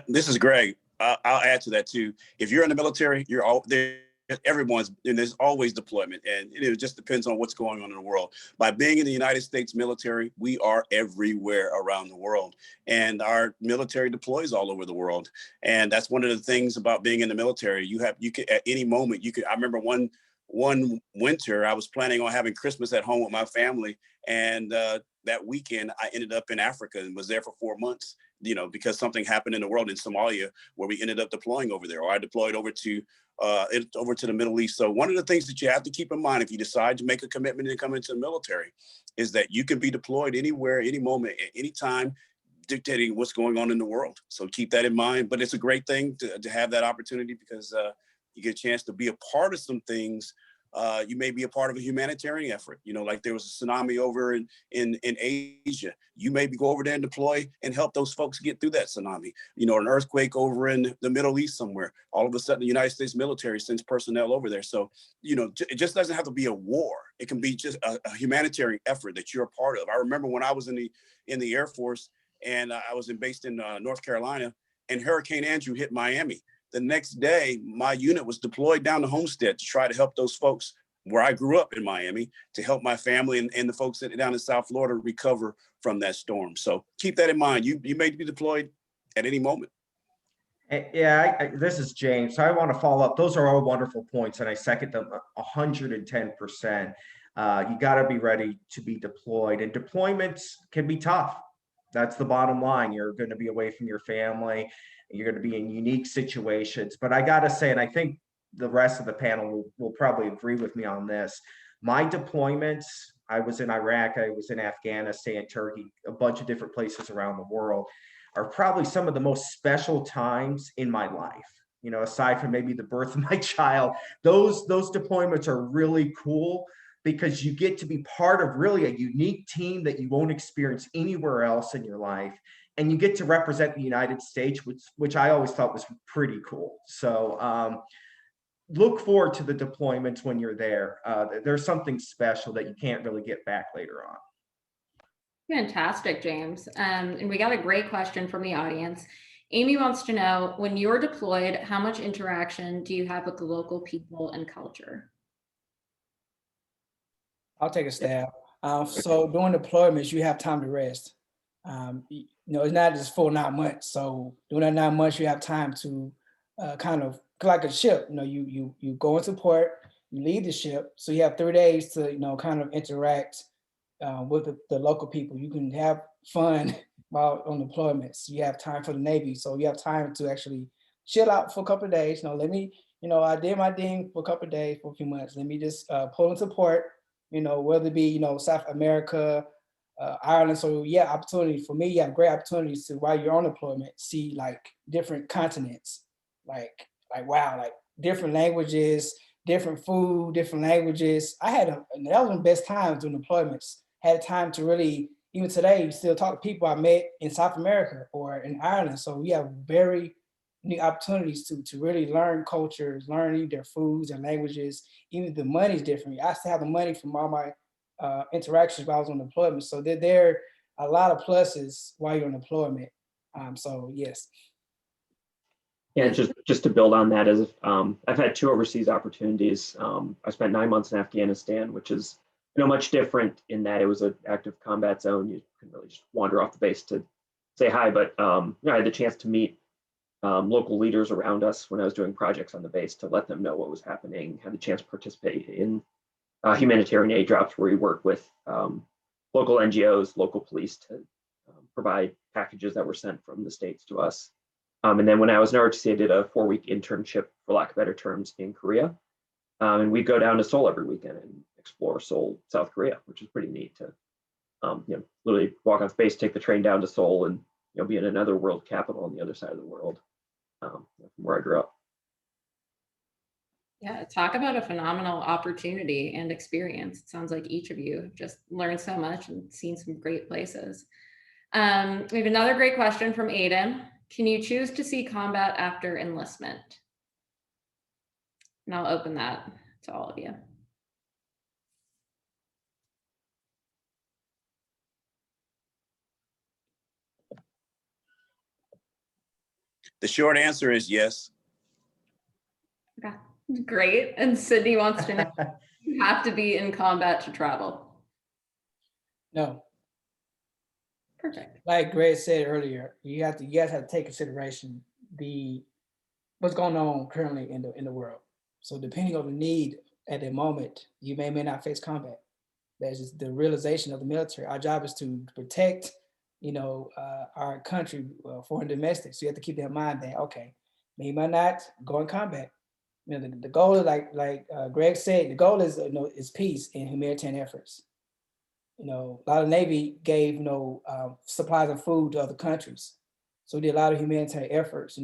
This is Greg. I'll add to that too. If you're in the military, you're all there. Everyone's, and there's always deployment, and it just depends on what's going on in the world. By being in the United States military, we are everywhere around the world, and our military deploys all over the world. And that's one of the things about being in the military. You can at any moment you could. I remember one winter I was planning on having Christmas at home with my family, and that weekend I ended up in Africa and was there for 4 months. Because something happened in the world in Somalia where we ended up deploying over there, or I deployed over to the Middle East. So one of the things that you have to keep in mind if you decide to make a commitment to come into the military is that you can be deployed anywhere, any moment, at any time, dictating what's going on in the world. So keep that in mind. But it's a great thing to have that opportunity because you get a chance to be a part of some things. You may be a part of a humanitarian effort. Like there was a tsunami over in Asia. You maybe go over there and deploy and help those folks get through that tsunami. An earthquake over in the Middle East somewhere. All of a sudden, the United States military sends personnel over there. So, it just doesn't have to be a war. It can be just a humanitarian effort that you're a part of. I remember when I was in the Air Force and I was based in North Carolina, and Hurricane Andrew hit Miami. The next day, my unit was deployed down to Homestead to try to help those folks where I grew up in Miami, to help my family and the folks that down in South Florida recover from that storm. So keep that in mind. You may be deployed at any moment. Yeah, this is James. So I want to follow up. Those are all wonderful points, and I second them 110%. You got to be ready to be deployed, and deployments can be tough. That's the bottom line. You're going to be away from your family. You're going to be in unique situations. But I got to say, and I think the rest of the panel will probably agree with me on this. My deployments, I was in Iraq, I was in Afghanistan, Turkey, a bunch of different places around the world, are probably some of the most special times in my life. Aside from maybe the birth of my child, those deployments are really cool because you get to be part of really a unique team that you won't experience anywhere else in your life. And you get to represent the United States, which I always thought was pretty cool. So look forward to the deployments when you're there. There's something special that you can't really get back later on. Fantastic, James. And we got a great question from the audience. Amy wants to know, when you're deployed, how much interaction do you have with the local people and culture? I'll take a stab. So during deployments, you have time to rest. It's not just full 9 months. So during that 9 months, you have time to kind of like a ship. You go into port, you leave the ship. So you have 3 days to kind of interact with the local people. You can have fun while on deployments. You have time for the Navy, so you have time to actually chill out for a couple of days. Let me, I did my thing for a couple of days, for a few months. Let me just pull into port. Whether it be South America, Ireland. So yeah, opportunity for me. You have great opportunities to, while you're on deployment, see like different continents, like wow, like different languages, different food, different languages. That was the best times doing deployments. Had time to really, even today, still talk to people I met in South America or in Ireland. So we have very new opportunities to really learn cultures, learn their foods and languages. Even the money's different. I still have the money from all my interactions while I was on deployment. So there are a lot of pluses while you're on deployment. So yes. Yeah, just to build on that, I've had 2 overseas opportunities. I spent 9 months in Afghanistan, which is much different in that it was an active combat zone. You couldn't really just wander off the base to say hi, but I had the chance to meet local leaders around us when I was doing projects on the base to let them know what was happening. Had the chance to participate in humanitarian aid drops where we work with local NGOs, local police to provide packages that were sent from the States to us. And then when I was in ROTC, I did a 4-week internship, for lack of better terms, in Korea. And we'd go down to Seoul every weekend and explore Seoul, South Korea, which is pretty neat to literally walk off base, take the train down to Seoul, and be in another world capital on the other side of the world, from where I grew up. Yeah, talk about a phenomenal opportunity and experience. It sounds like each of you have just learned so much and seen some great places. We have another great question from Aiden. Can you choose to see combat after enlistment? And I'll open that to all of you. The short answer is yes. Okay, great. And Sydney wants to know, you have to be in combat to travel. No, Perfect. like Greg said earlier, you guys have to take consideration what's going on currently in the world. So depending on the need at the moment, you may or may not face combat. That's just the realization of the military. Our job is to protect, our country, foreign domestic. So you have to keep that in mind that, okay, may might not go in combat. The goal is like Greg said, the goal is, is peace and humanitarian efforts. A lot of Navy gave, supplies of food to other countries. So we did a lot of humanitarian efforts,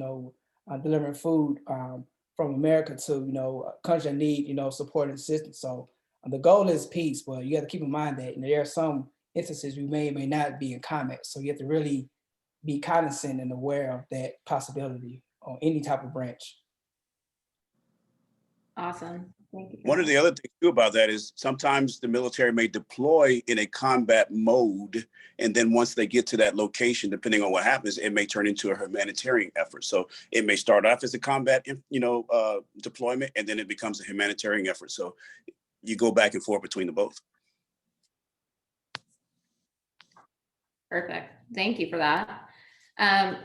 delivering food from America to, countries that need, support and assistance. So the goal is peace, but you have to keep in mind that there are some instances we may or may not be in combat. So you have to really be cognizant and aware of that possibility on any type of branch. Awesome. Thank you. One of the other things too about that is sometimes the military may deploy in a combat mode, and then once they get to that location, depending on what happens, it may turn into a humanitarian effort. So it may start off as a combat, deployment, and then it becomes a humanitarian effort. So you go back and forth between the both. Perfect. Thank you for that.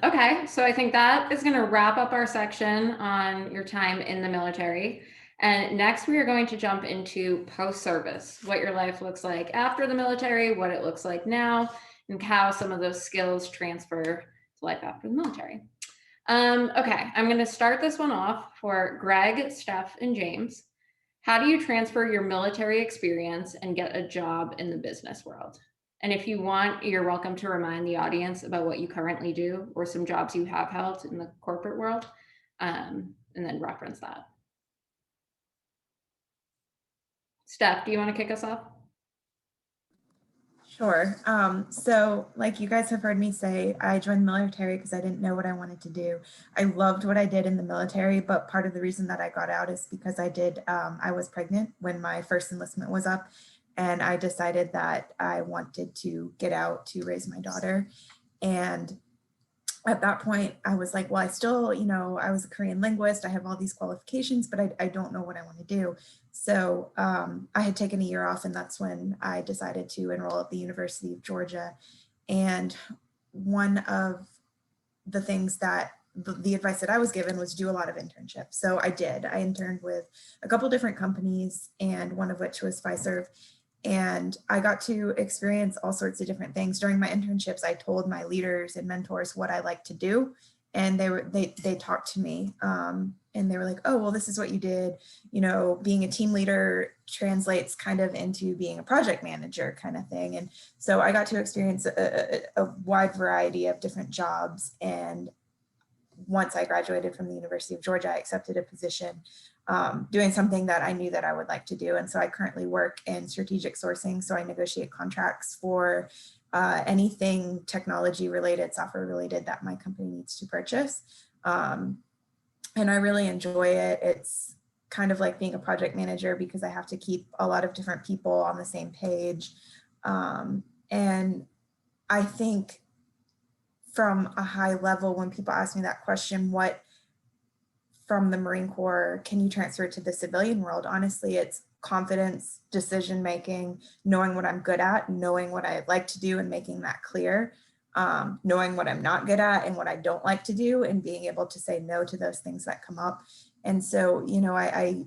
Okay, so I think that is going to wrap up our section on your time in the military. And next we are going to jump into post-service, what your life looks like after the military, what it looks like now, and how some of those skills transfer to life after the military. Okay, I'm going to start this one off for Greg, Steph, and James. How do you transfer your military experience and get a job in the business world? And if you want, you're welcome to remind the audience about what you currently do or some jobs you have held in the corporate world, and then reference that. Steph, do you want to kick us off? Sure. So like you guys have heard me say, I joined the military because I didn't know what I wanted to do. I loved what I did in the military, but part of the reason that I got out is because I was pregnant when my first enlistment was up, and I decided that I wanted to get out to raise my daughter. And at that point, I was like, well, I still, I was a Korean linguist. I have all these qualifications, but I don't know what I want to do. So I had taken a year off, and that's when I decided to enroll at the University of Georgia. And one of the things that the advice that I was given was do a lot of internships. So I did. I interned with a couple different companies, and one of which was Fiserv. And I got to experience all sorts of different things. During my internships, I told my leaders and mentors what I like to do. And they talked to me, and they were like, oh, well, this is what you did. Being a team leader translates kind of into being a project manager kind of thing. And so I got to experience a wide variety of different jobs. And once I graduated from the University of Georgia, I accepted a position doing something that I knew that I would like to do. And so I currently work in strategic sourcing. So I negotiate contracts for anything technology related, software related that my company needs to purchase. And I really enjoy it. It's kind of like being a project manager because I have to keep a lot of different people on the same page. And I think from a high level, when people ask me that question, what from the Marine Corps can you transfer to the civilian world? Honestly, it's confidence, decision-making, knowing what I'm good at, knowing what I like to do and making that clear, knowing what I'm not good at and what I don't like to do, and being able to say no to those things that come up. And so, I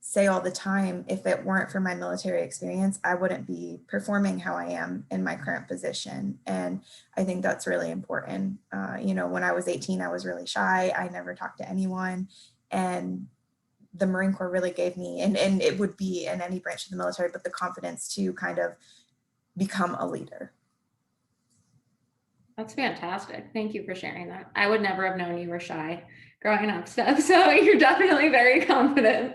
say all the time, if it weren't for my military experience, I wouldn't be performing how I am in my current position. And I think that's really important. When I was 18, I was really shy. I never talked to anyone. And the Marine Corps really gave me, and it would be in any branch of the military, but the confidence to kind of become a leader. That's fantastic. Thank you for sharing that. I would never have known you were shy growing up, Steph. So you're definitely very confident.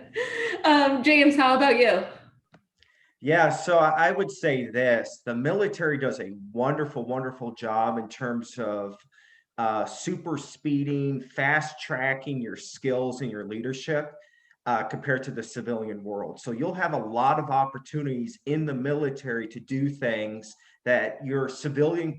James, how about you? Yeah, so I would say this, the military does a wonderful, wonderful job in terms of super speeding, fast tracking your skills and your leadership compared to the civilian world. So you'll have a lot of opportunities in the military to do things that your civilian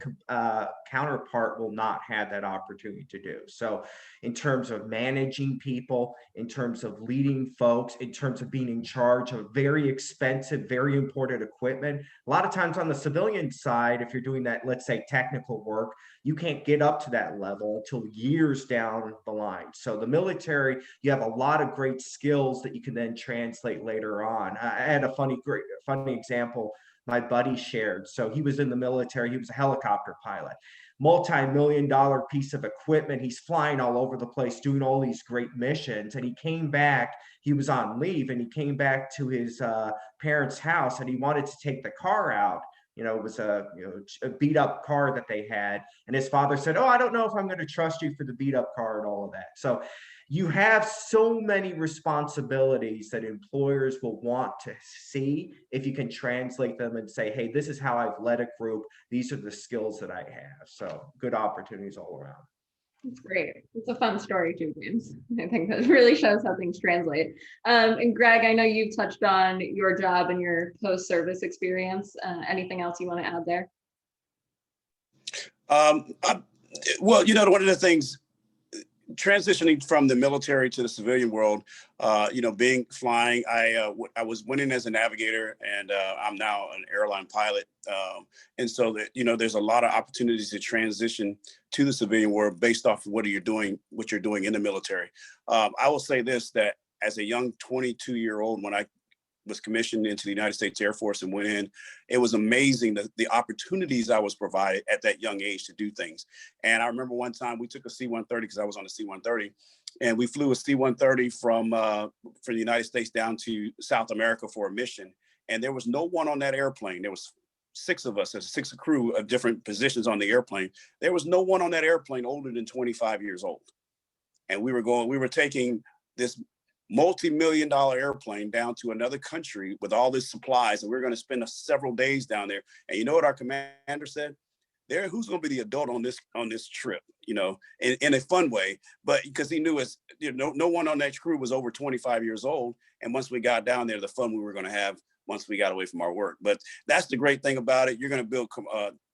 counterpart will not have that opportunity to do. So in terms of managing people, in terms of leading folks, in terms of being in charge of very expensive, very important equipment, a lot of times on the civilian side, if you're doing that, let's say technical work, you can't get up to that level until years down the line. So the military, you have a lot of great skills that you can then translate later on. I had a funny example my buddy shared. So he was in the military, he was a helicopter pilot, multi-million-dollar piece of equipment. He's flying all over the place, doing all these great missions. And he came back, he was on leave, and he came back to his parents' house, and he wanted to take the car out. It was a beat up car that they had. And his father said, "Oh, I don't know if I'm going to trust you for the beat up car," and all of that. So you have so many responsibilities that employers will want to see if you can translate them and say, "Hey, this is how I've led a group. These are the skills that I have." So good opportunities all around. It's great. It's a fun story too, James. I think that really shows how things translate. And Greg, I know you've touched on your job and your post-service experience. Anything else you want to add there? Well, one of the things, transitioning from the military to the civilian world, flying, I went in as a navigator, and I'm now an airline pilot. And so that, there's a lot of opportunities to transition to the civilian world based off of what you're doing in the military. I will say this, that as a young 22-year-old, when I was commissioned into the United States Air Force and went in, it was amazing the opportunities I was provided at that young age to do things. And I remember one time we took a C-130, because I was on a C-130, and we flew a C-130 from the United States down to South America for a mission. And there was no one on that airplane. There was 6 of us, there's 6 crew of different positions on the airplane. There was no one on that airplane older than 25 years old. And we were taking this multi-million-dollar airplane down to another country with all this supplies, and we were going to spend several days down there. And you know what our commander said? Who's going to be the adult on this trip? In a fun way, but because he knew no one on that crew was over 25 years old. And once we got down there, the fun we were going to have once we got away from our work. But that's the great thing about it. You're going to build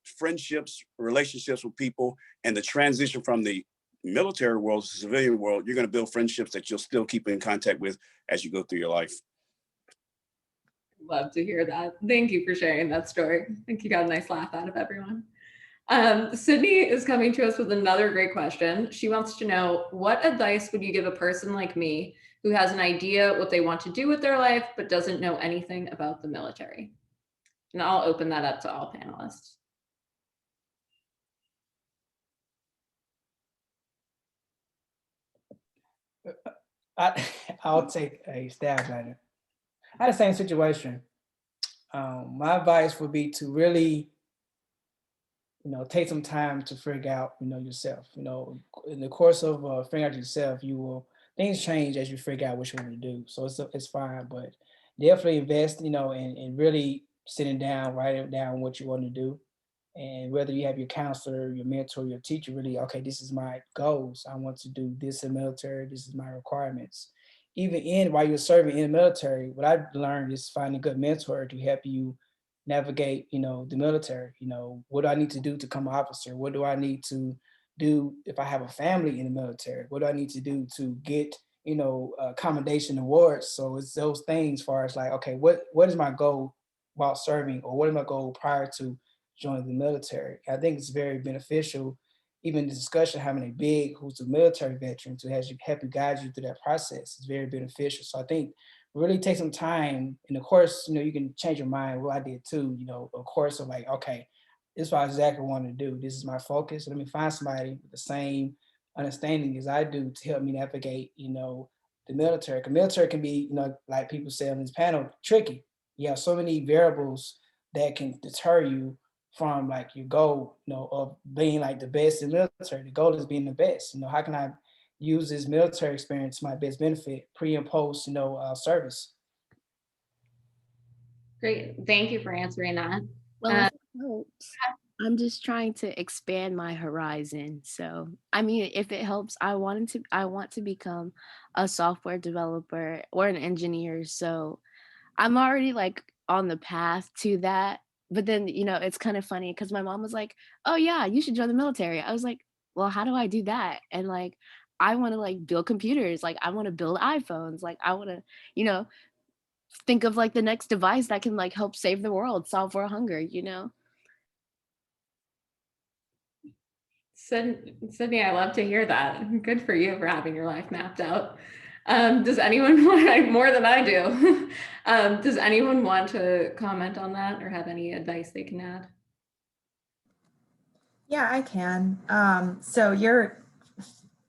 friendships, relationships with people, and the transition from the military world to civilian world, you're going to build friendships that you'll still keep in contact with as you go through your life. Love to hear that. Thank you for sharing that story. I think you got a nice laugh out of everyone. Sydney is coming to us with another great question. She wants to know, what advice would you give a person like me who has an idea what they want to do with their life but doesn't know anything about the military? And I'll open that up to all panelists. I'll take a stab at it. I had the same situation. My advice would be to really, take some time to figure out, yourself. In the course of figuring out yourself, things change as you figure out what you want to do. So it's fine, but definitely invest, in really sitting down, writing down what you want to do. And whether you have your counselor, your mentor, your teacher, really, okay, this is my goals. I want to do this in the military. This is my requirements. Even while you're serving in the military, what I've learned is finding a good mentor to help you navigate, the military. What do I need to do to become an officer? What do I need to do if I have a family in the military? What do I need to do to get, commendation awards? So it's those things as far as like, okay, what is my goal while serving, or what is my goal prior to joining the military? I think it's very beneficial, even the discussion having a big who's a military veteran to help you guide you through that process is very beneficial. So I think really take some time, and of course, you can change your mind. Well, I did too, of course, of like, okay, this is what I exactly want to do. This is my focus. Let me find somebody with the same understanding as I do to help me navigate, the military. Because military can be, like people say on this panel, tricky. You have so many variables that can deter you from like your goal, of being like the best in the military. The goal is being the best. How can I use this military experience to my best benefit, pre and post, service? Great, thank you for answering that. Well, if it helps, I'm just trying to expand my horizon. So, I mean, if it helps, I want to become a software developer or an engineer. So I'm already like on the path to that, but then, you know, it's kind of funny because my mom was like, oh yeah, you should join the military. I was like, well, how do I do that? And like, I want to like build computers, like I want to build iPhones, like I want to, you know, think of like the next device that can like help save the world, solve world hunger, you know? Sydney, I love to hear that. Good for you for having your life mapped out. Does anyone want, more than I do, does anyone want to comment on that or have any advice they can add? Yeah, I can. So you're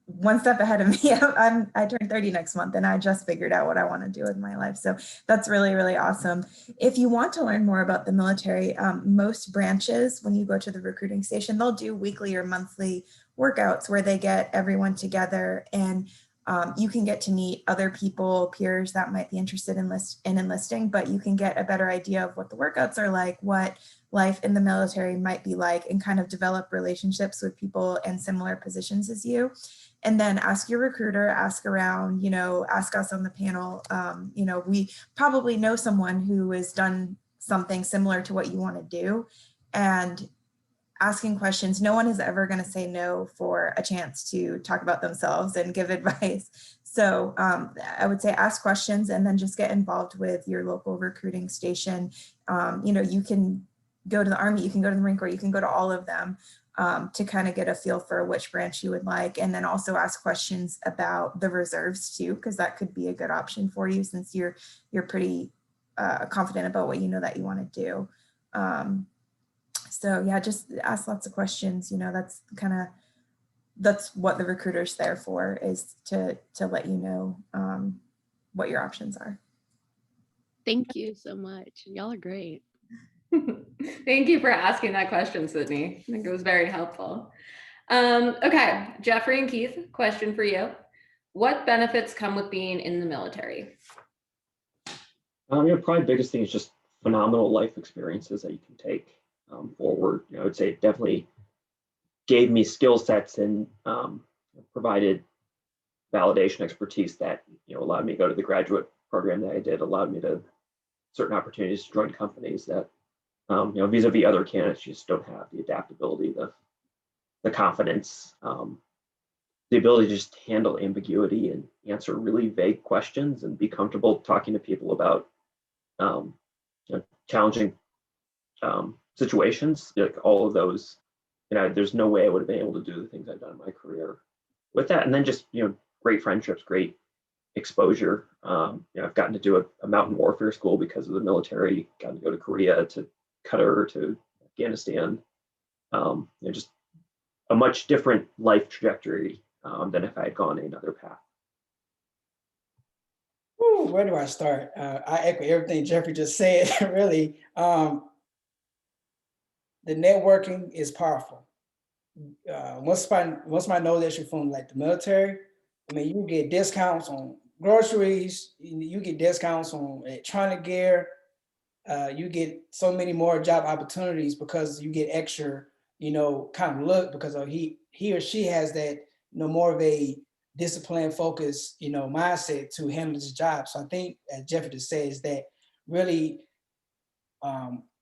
one step ahead of me. I turn 30 next month and I just figured out what I want to do with my life. So that's really, really awesome. If you want to learn more about the military, most branches, when you go to the recruiting station, they'll do weekly or monthly workouts where they get everyone together, and you can get to meet other people, peers that might be interested in enlisting, but you can get a better idea of what the workouts are like, what life in the military might be like, and kind of develop relationships with people in similar positions as you. And then ask your recruiter, ask around, you know, ask us on the panel. You know, we probably know someone who has done something similar to what you want to do, and asking questions. No one is ever going to say no for a chance to talk about themselves and give advice. So I would say ask questions and then just get involved with your local recruiting station. You know, you can go to the Army, you can go to the Marine Corps, you can go to all of them to kind of get a feel for which branch you would like. And then also ask questions about the reserves too, because that could be a good option for you since you're pretty confident about what you know that you want to do. So yeah, just ask lots of questions. You know, that's what the recruiter's there for, is to let you know what your options are. Thank you so much. Y'all are great. Thank you for asking that question, Sydney. I think it was very helpful. Okay, Jeffrey and Keith, question for you. What benefits come with being in the military? You know, probably the biggest thing is just phenomenal life experiences that you can take forward. You know, I would say it definitely gave me skill sets and provided validation expertise that, you know, allowed me to go to the graduate program that I did, allowed me to certain opportunities to join companies that, you know, vis-a-vis other candidates, you just don't have the adaptability, the confidence, the ability to just handle ambiguity and answer really vague questions and be comfortable talking to people about you know, challenging situations. Like all of those, you know, there's no way I would have been able to do the things I've done in my career with that. And then just, you know, great friendships, great exposure. You know, I've gotten to do a mountain warfare school because of the military, gotten to go to Korea, to Qatar, to Afghanistan. You know, just a much different life trajectory than if I had gone another path. Ooh, where do I start? I echo everything Jeffrey just said. Really, the networking is powerful. Once somebody knows that you're from like the military, I mean, you get discounts on groceries, you get discounts on electronic gear, you get so many more job opportunities because you get extra, you know, kind of look because of he or she has that, you know, more of a discipline focus, you know, mindset to handle this job. So I think, as Jeffrey just says, that really,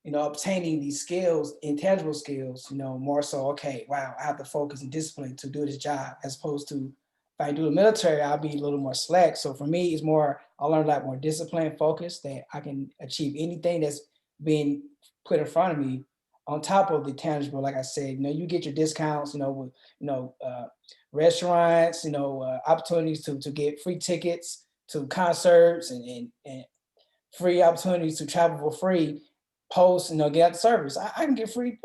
you know, obtaining these skills, intangible skills, you know, more so, okay, wow, I have to focus and discipline to do this job, as opposed to if I do the military, I'll be a little more slack. So for me, it's more, I learned a lot more discipline, focus, that I can achieve anything that's being put in front of me, on top of the tangible. Like I said, you know, you get your discounts, you know, with, you know, restaurants, you know, opportunities to get free tickets to concerts and free opportunities to travel for free, post, you know, get out the service. I can get free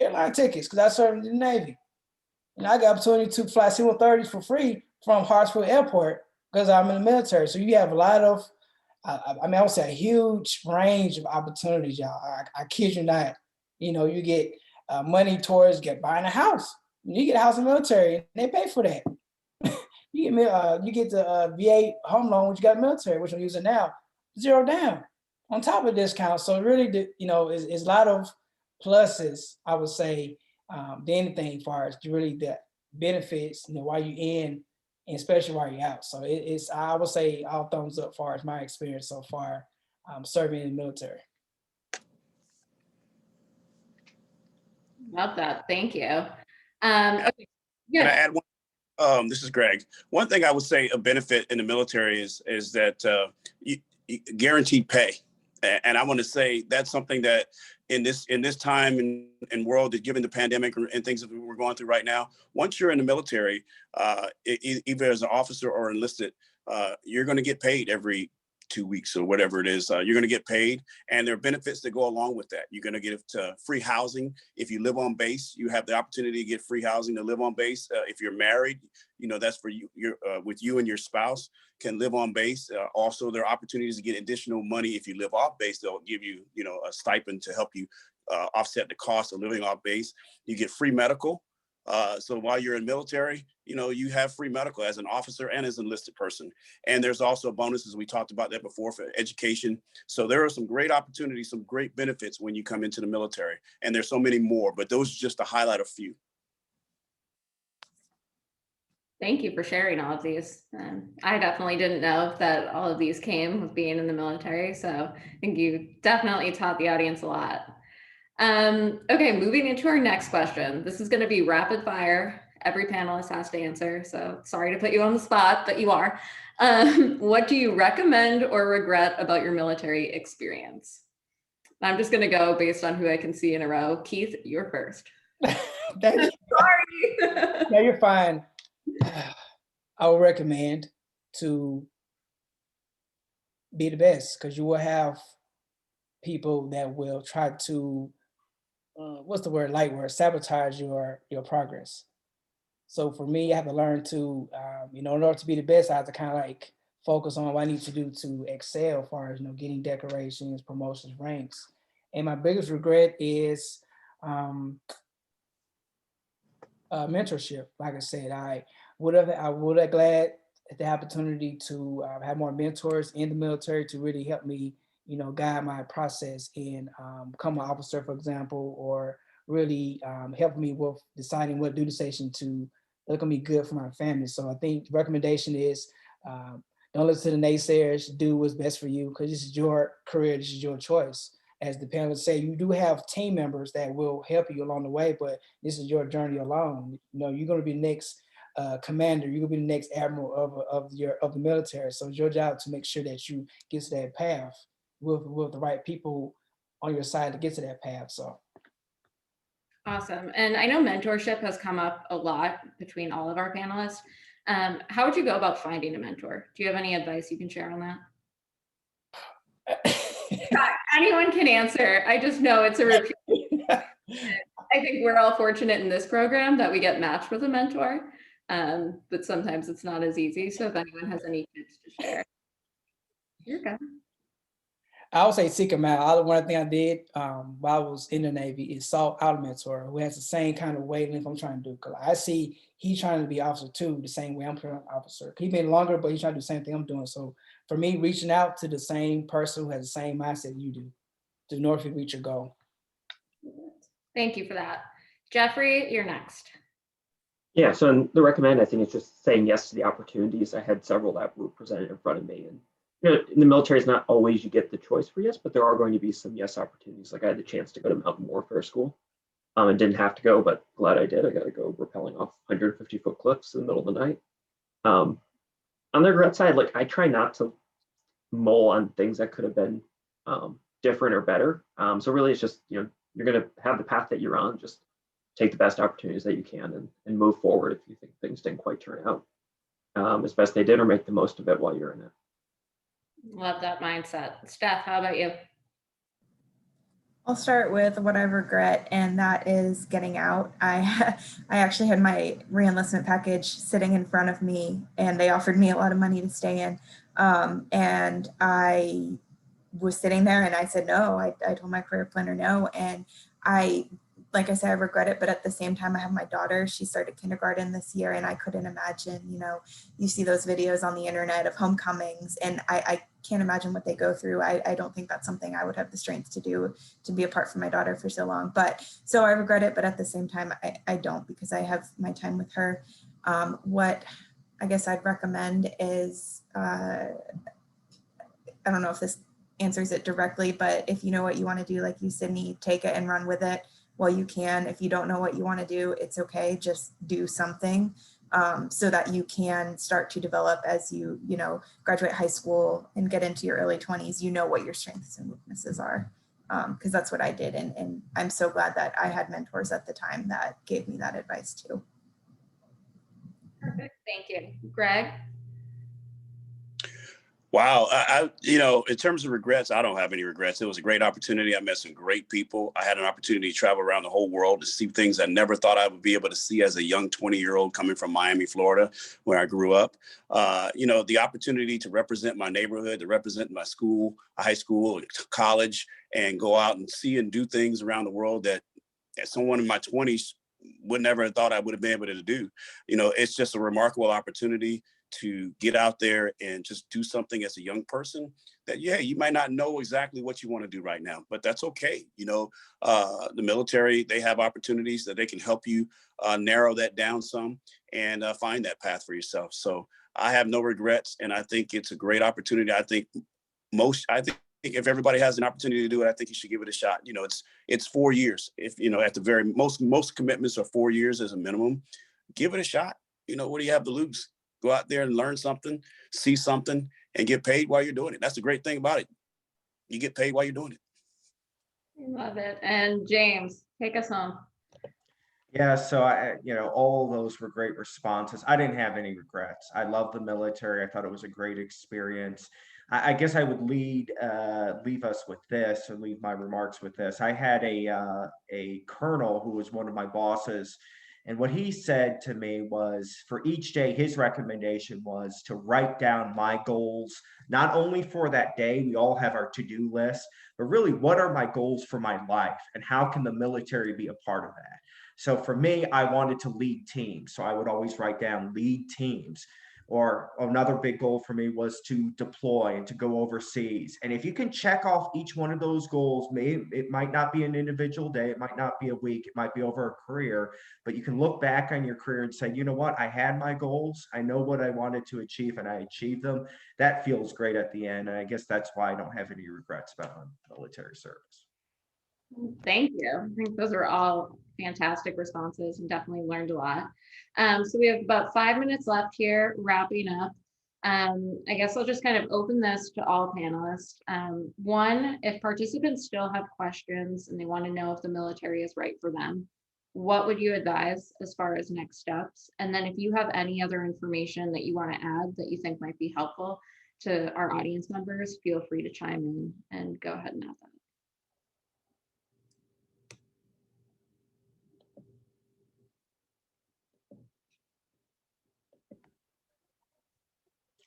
airline tickets because I served in the Navy. And I got opportunity to fly C-130s for free from Hartsfield Airport because I'm in the military. So you have a lot of, I mean, I would say a huge range of opportunities, y'all. I kid you not. You know, you get money towards buying a house. You get a house in the military, and they pay for that. You get the VA home loan, which you got military, which I'm using now, 0 down on top of discount. So really, you know, is a lot of pluses, I would say, than anything as far as really the benefits, you know, while you're in, and especially while you're out. So it's, I would say, all thumbs up as far as my experience so far serving in the military. Love that. Thank you. Okay. Can I Yeah. add one? This is Greg. One thing I would say a benefit in the military is that you guaranteed pay, and I want to say that's something that in this time and world, that given the pandemic and things that we're going through right now, once you're in the military, either as an officer or enlisted, you're going to get paid every 2 weeks or whatever it is. You're going to get paid, and there are benefits that go along with that. You're going to get free housing. If you live on base, you have the opportunity to get free housing to live on base. If you're married, that's for you. You're with you and your spouse can live on base. Also, there are opportunities to get additional money if you live off base. They'll give you, a stipend to help you offset the cost of living off base. You get free medical. So while you're in military, you have free medical as an officer and as an enlisted person. And there's also bonuses. We talked about that before for education. So there are some great opportunities, some great benefits when you come into the military. And there's so many more, but those are just to highlight a few. Thank you for sharing all of these. I definitely didn't know that all of these came with being in the military. So I think you definitely taught the audience a lot. Okay, moving into our next question. This is going to be rapid fire. Every panelist has to answer. So sorry to put you on the spot, but you are. What do you recommend or regret about your military experience? I'm just going to go based on who I can see in a row. Keith, you're first. Thank you. Sorry. No, you're fine. I would recommend to be the best, because you will have people that will try to what's the word, light word, sabotage your progress. So for me, I have to learn to in order to be the best, I have to kind of like focus on what I need to do to excel as far as getting decorations, promotions, ranks. And my biggest regret is mentorship. Like I said, I would have glad at the opportunity to have more mentors in the military to really help me, guide my process in become an officer, for example, or really help me with deciding what duty station to look gonna be good for my family. So I think the recommendation is don't listen to the naysayers, do what's best for you, because this is your career, this is your choice. As the panelists say, you do have team members that will help you along the way, but this is your journey alone. You're going to be the next commander, you're going to be the next admiral of the military. So it's your job to make sure that you get to that path with the right people on your side to get to that path. So. Awesome. And I know mentorship has come up a lot between all of our panelists. How would you go about finding a mentor? Do you have any advice you can share on that? Anyone can answer. I just know it's a repeat. I think we're all fortunate in this program that we get matched with a mentor, but sometimes it's not as easy. So if anyone has any tips to share, you're good. I would say seek them out. One thing I did while I was in the Navy is sought out a mentor who has the same kind of wavelength I'm trying to do. Because I see he's trying to be officer too, the same way I'm trying to be officer. He's been longer, but he's trying to do the same thing I'm doing. So for me, reaching out to the same person who has the same mindset you do, to know if you reach your goal. Thank you for that. Jeffrey, you're next. Yeah, so the recommend, I think, is just saying yes to the opportunities. I had several that were presented in front of me, and in the military, it's not always you get the choice for yes, but there are going to be some yes opportunities. Like I had the chance to go to Mountain Warfare School and didn't have to go, but glad I did. I got to go rappelling off 150-foot cliffs in the middle of the night. On the regret side, like I try not to mull on things that could have been different or better. So really, it's just, you're going to have the path that you're on. Just take the best opportunities that you can and move forward if you think things didn't quite turn out as best they did, or make the most of it while you're in it. Love that mindset. Steph, how about you? I'll start with what I regret, and that is getting out. I actually had my reenlistment package sitting in front of me, and they offered me a lot of money to stay in. And I was sitting there and I said no. I told my career planner no. And like I said, I regret it, but at the same time, I have my daughter. She started kindergarten this year, and I couldn't imagine, you see those videos on the internet of homecomings, and I can't imagine what they go through. I don't think that's something I would have the strength to do, to be apart from my daughter for so long. But so I regret it, but at the same time, I don't, because I have my time with her. What I guess I'd recommend is, I don't know if this answers it directly, but if you know what you want to do, like you, Sydney, take it and run with it. while you can. If you don't know what you want to do, it's okay. Just do something so that you can start to develop as you graduate high school and get into your early 20s. You know what your strengths and weaknesses are, because that's what I did. And I'm so glad that I had mentors at the time that gave me that advice too. Perfect. Thank you. Greg? Wow. In terms of regrets, I don't have any regrets. It was a great opportunity. I met some great people. I had an opportunity to travel around the whole world to see things I never thought I would be able to see as a young 20-year-old coming from Miami, Florida, where I grew up. The opportunity to represent my neighborhood, to represent my school, high school, college, and go out and see and do things around the world that someone in my 20s would never have thought I would have been able to do. It's just a remarkable opportunity to get out there and just do something as a young person that, you might not know exactly what you want to do right now, but that's okay. The military, they have opportunities that they can help you narrow that down some and find that path for yourself. So I have no regrets, and I think it's a great opportunity. I think if everybody has an opportunity to do it, I think you should give it a shot. It's 4 years. If, at the very most commitments are 4 years as a minimum. Give it a shot. What do you have to lose? Go out there and learn something, see something, and get paid while you're doing it. That's the great thing about it. You get paid while you're doing it. Love it. And James, take us home. Yeah, so all those were great responses. I didn't have any regrets. I love the military. I thought it was a great experience. I guess I would leave us with this, or leave my remarks with this. I had a colonel who was one of my bosses, and what he said to me was, for each day, his recommendation was to write down my goals, not only for that day, we all have our to-do list, but really, what are my goals for my life, and how can the military be a part of that? So for me, I wanted to lead teams. So I would always write down lead teams. Or another big goal for me was to deploy and to go overseas. And if you can check off each one of those goals, maybe it might not be an individual day, it might not be a week, it might be over a career, but you can look back on your career and say, you know what, I had my goals, I know what I wanted to achieve, and I achieved them. That feels great at the end. And I guess that's why I don't have any regrets about my military service. Thank you. I think those are all fantastic responses, and definitely learned a lot. So we have about 5 minutes left here, wrapping up. I guess I'll just kind of open this to all panelists. One, if participants still have questions and they want to know if the military is right for them, what would you advise as far as next steps? And then if you have any other information that you want to add that you think might be helpful to our audience members, feel free to chime in and go ahead and add that.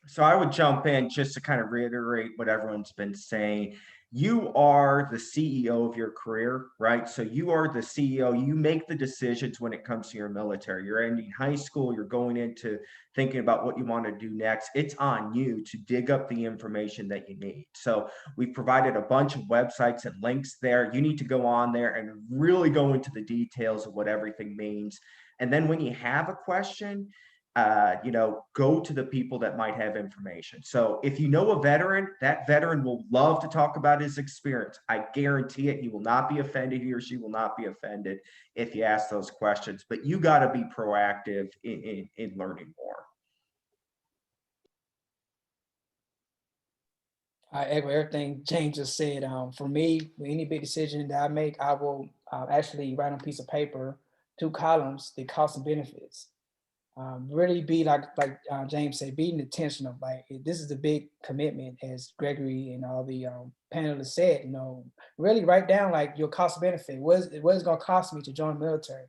So I would jump in just to kind of reiterate what everyone's been saying. You are the CEO of your career, right? So you are the CEO. You make the decisions when it comes to your military. You're ending high school. You're going into thinking about what you want to do next. It's on you to dig up the information that you need. So we've provided a bunch of websites and links there. You need to go on there and really go into the details of what everything means. And then when you have a question, go to the people that might have information. So if you know a veteran, that veteran will love to talk about his experience. I guarantee it. He will not be offended. He or she will not be offended if you ask those questions, but you got to be proactive in learning more. I echo everything James just said. For me, with any big decision that I make, I will actually write on a piece of paper, 2 columns, the costs and benefits. Really be like James said, being intentional. Like, this is a big commitment, as Gregory and all the panelists said. Really write down like your cost benefit. What is it going to cost me to join the military?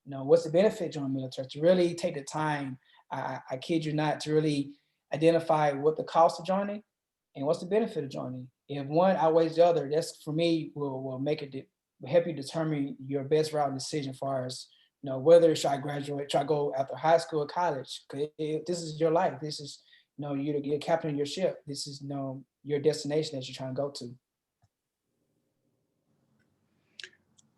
What's the benefit to join the military? To really take the time, I kid you not, to really identify what the cost of joining and what's the benefit of joining. If one outweighs the other, that's, for me, will make it, will help you determine your best route and decision as far as whether should I graduate, should I go after high school or college? Because this is your life. This is, you're the captain of your ship. This is, your destination that you're trying to go to.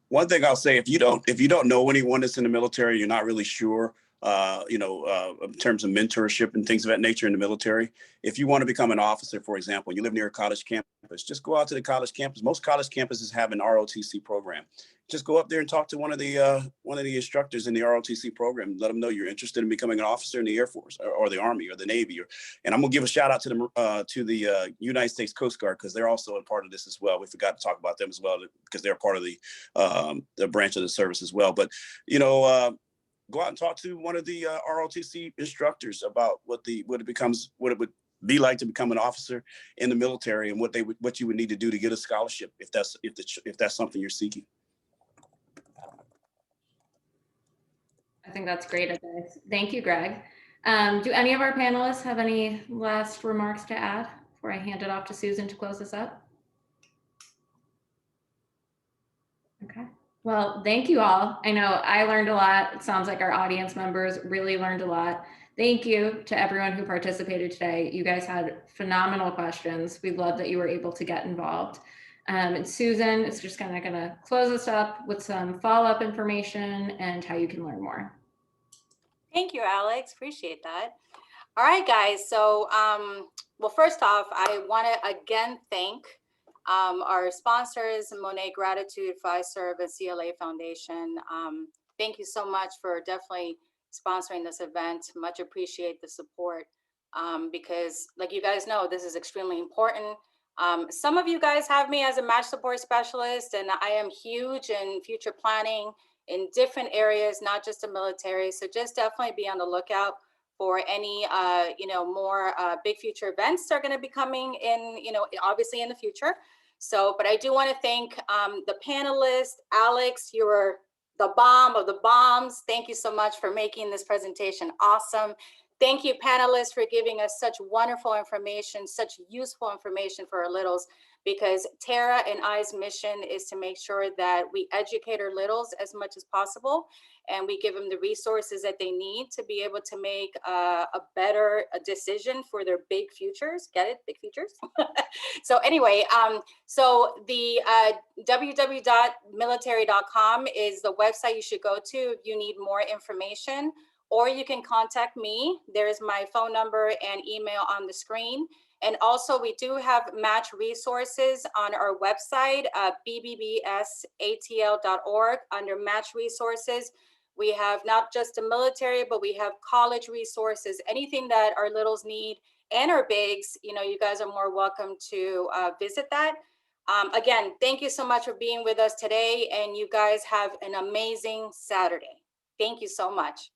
One thing I'll say, if you don't know anyone that's in the military, you're not really sure in terms of mentorship and things of that nature in the military. If you want to become an officer, for example, you live near a college campus, just go out to the college campus. Most college campuses have an ROTC program. Just go up there and talk to one of the instructors in the ROTC program. Let them know you're interested in becoming an officer in the Air Force or the Army or the Navy. And I'm gonna give a shout out to the United States Coast Guard, because they're also a part of this as well. We forgot to talk about them as well because they're part of the branch of the service as well. But go out and talk to one of the ROTC instructors about what it would be like to become an officer in the military, and what you would need to do to get a scholarship if that's something you're seeking. I think that's great advice. Thank you, Greg. Do any of our panelists have any last remarks to add before I hand it off to Susan to close this up? Okay. Well, thank you all. I know I learned a lot. It sounds like our audience members really learned a lot. Thank you to everyone who participated today. You guys had phenomenal questions. We love that you were able to get involved. And Susan is just kind of going to close us up with some follow-up information and how you can learn more. Thank you, Alex. Appreciate that. All right, guys. So, well, first off, I want to again thank our sponsors, Monet Gratitude, Fiserv, and CLA Foundation. Thank you so much for definitely sponsoring this event. Much appreciate the support because, like you guys know, this is extremely important. Some of you guys have me as a match support specialist, and I am huge in future planning in different areas, not just the military. So just definitely be on the lookout for any, more big future events that are going to be coming in, obviously in the future. So, but I do want to thank the panelists. Alex, you were the bomb of the bombs. Thank you so much for making this presentation awesome. Thank you, panelists, for giving us such wonderful information, such useful information for our littles, because Tara and I's mission is to make sure that we educate our littles as much as possible, and we give them the resources that they need to be able to make a better decision for their big futures. Get it? Big futures. So anyway, so the www.military.com is the website you should go to if you need more information, or you can contact me. There's my phone number and email on the screen. And also we do have match resources on our website, BBBSATL.org. Under match resources, we have not just the military, but we have college resources, anything that our littles need and our bigs, you guys are more welcome to visit that. Again, thank you so much for being with us today, and you guys have an amazing Saturday. Thank you so much.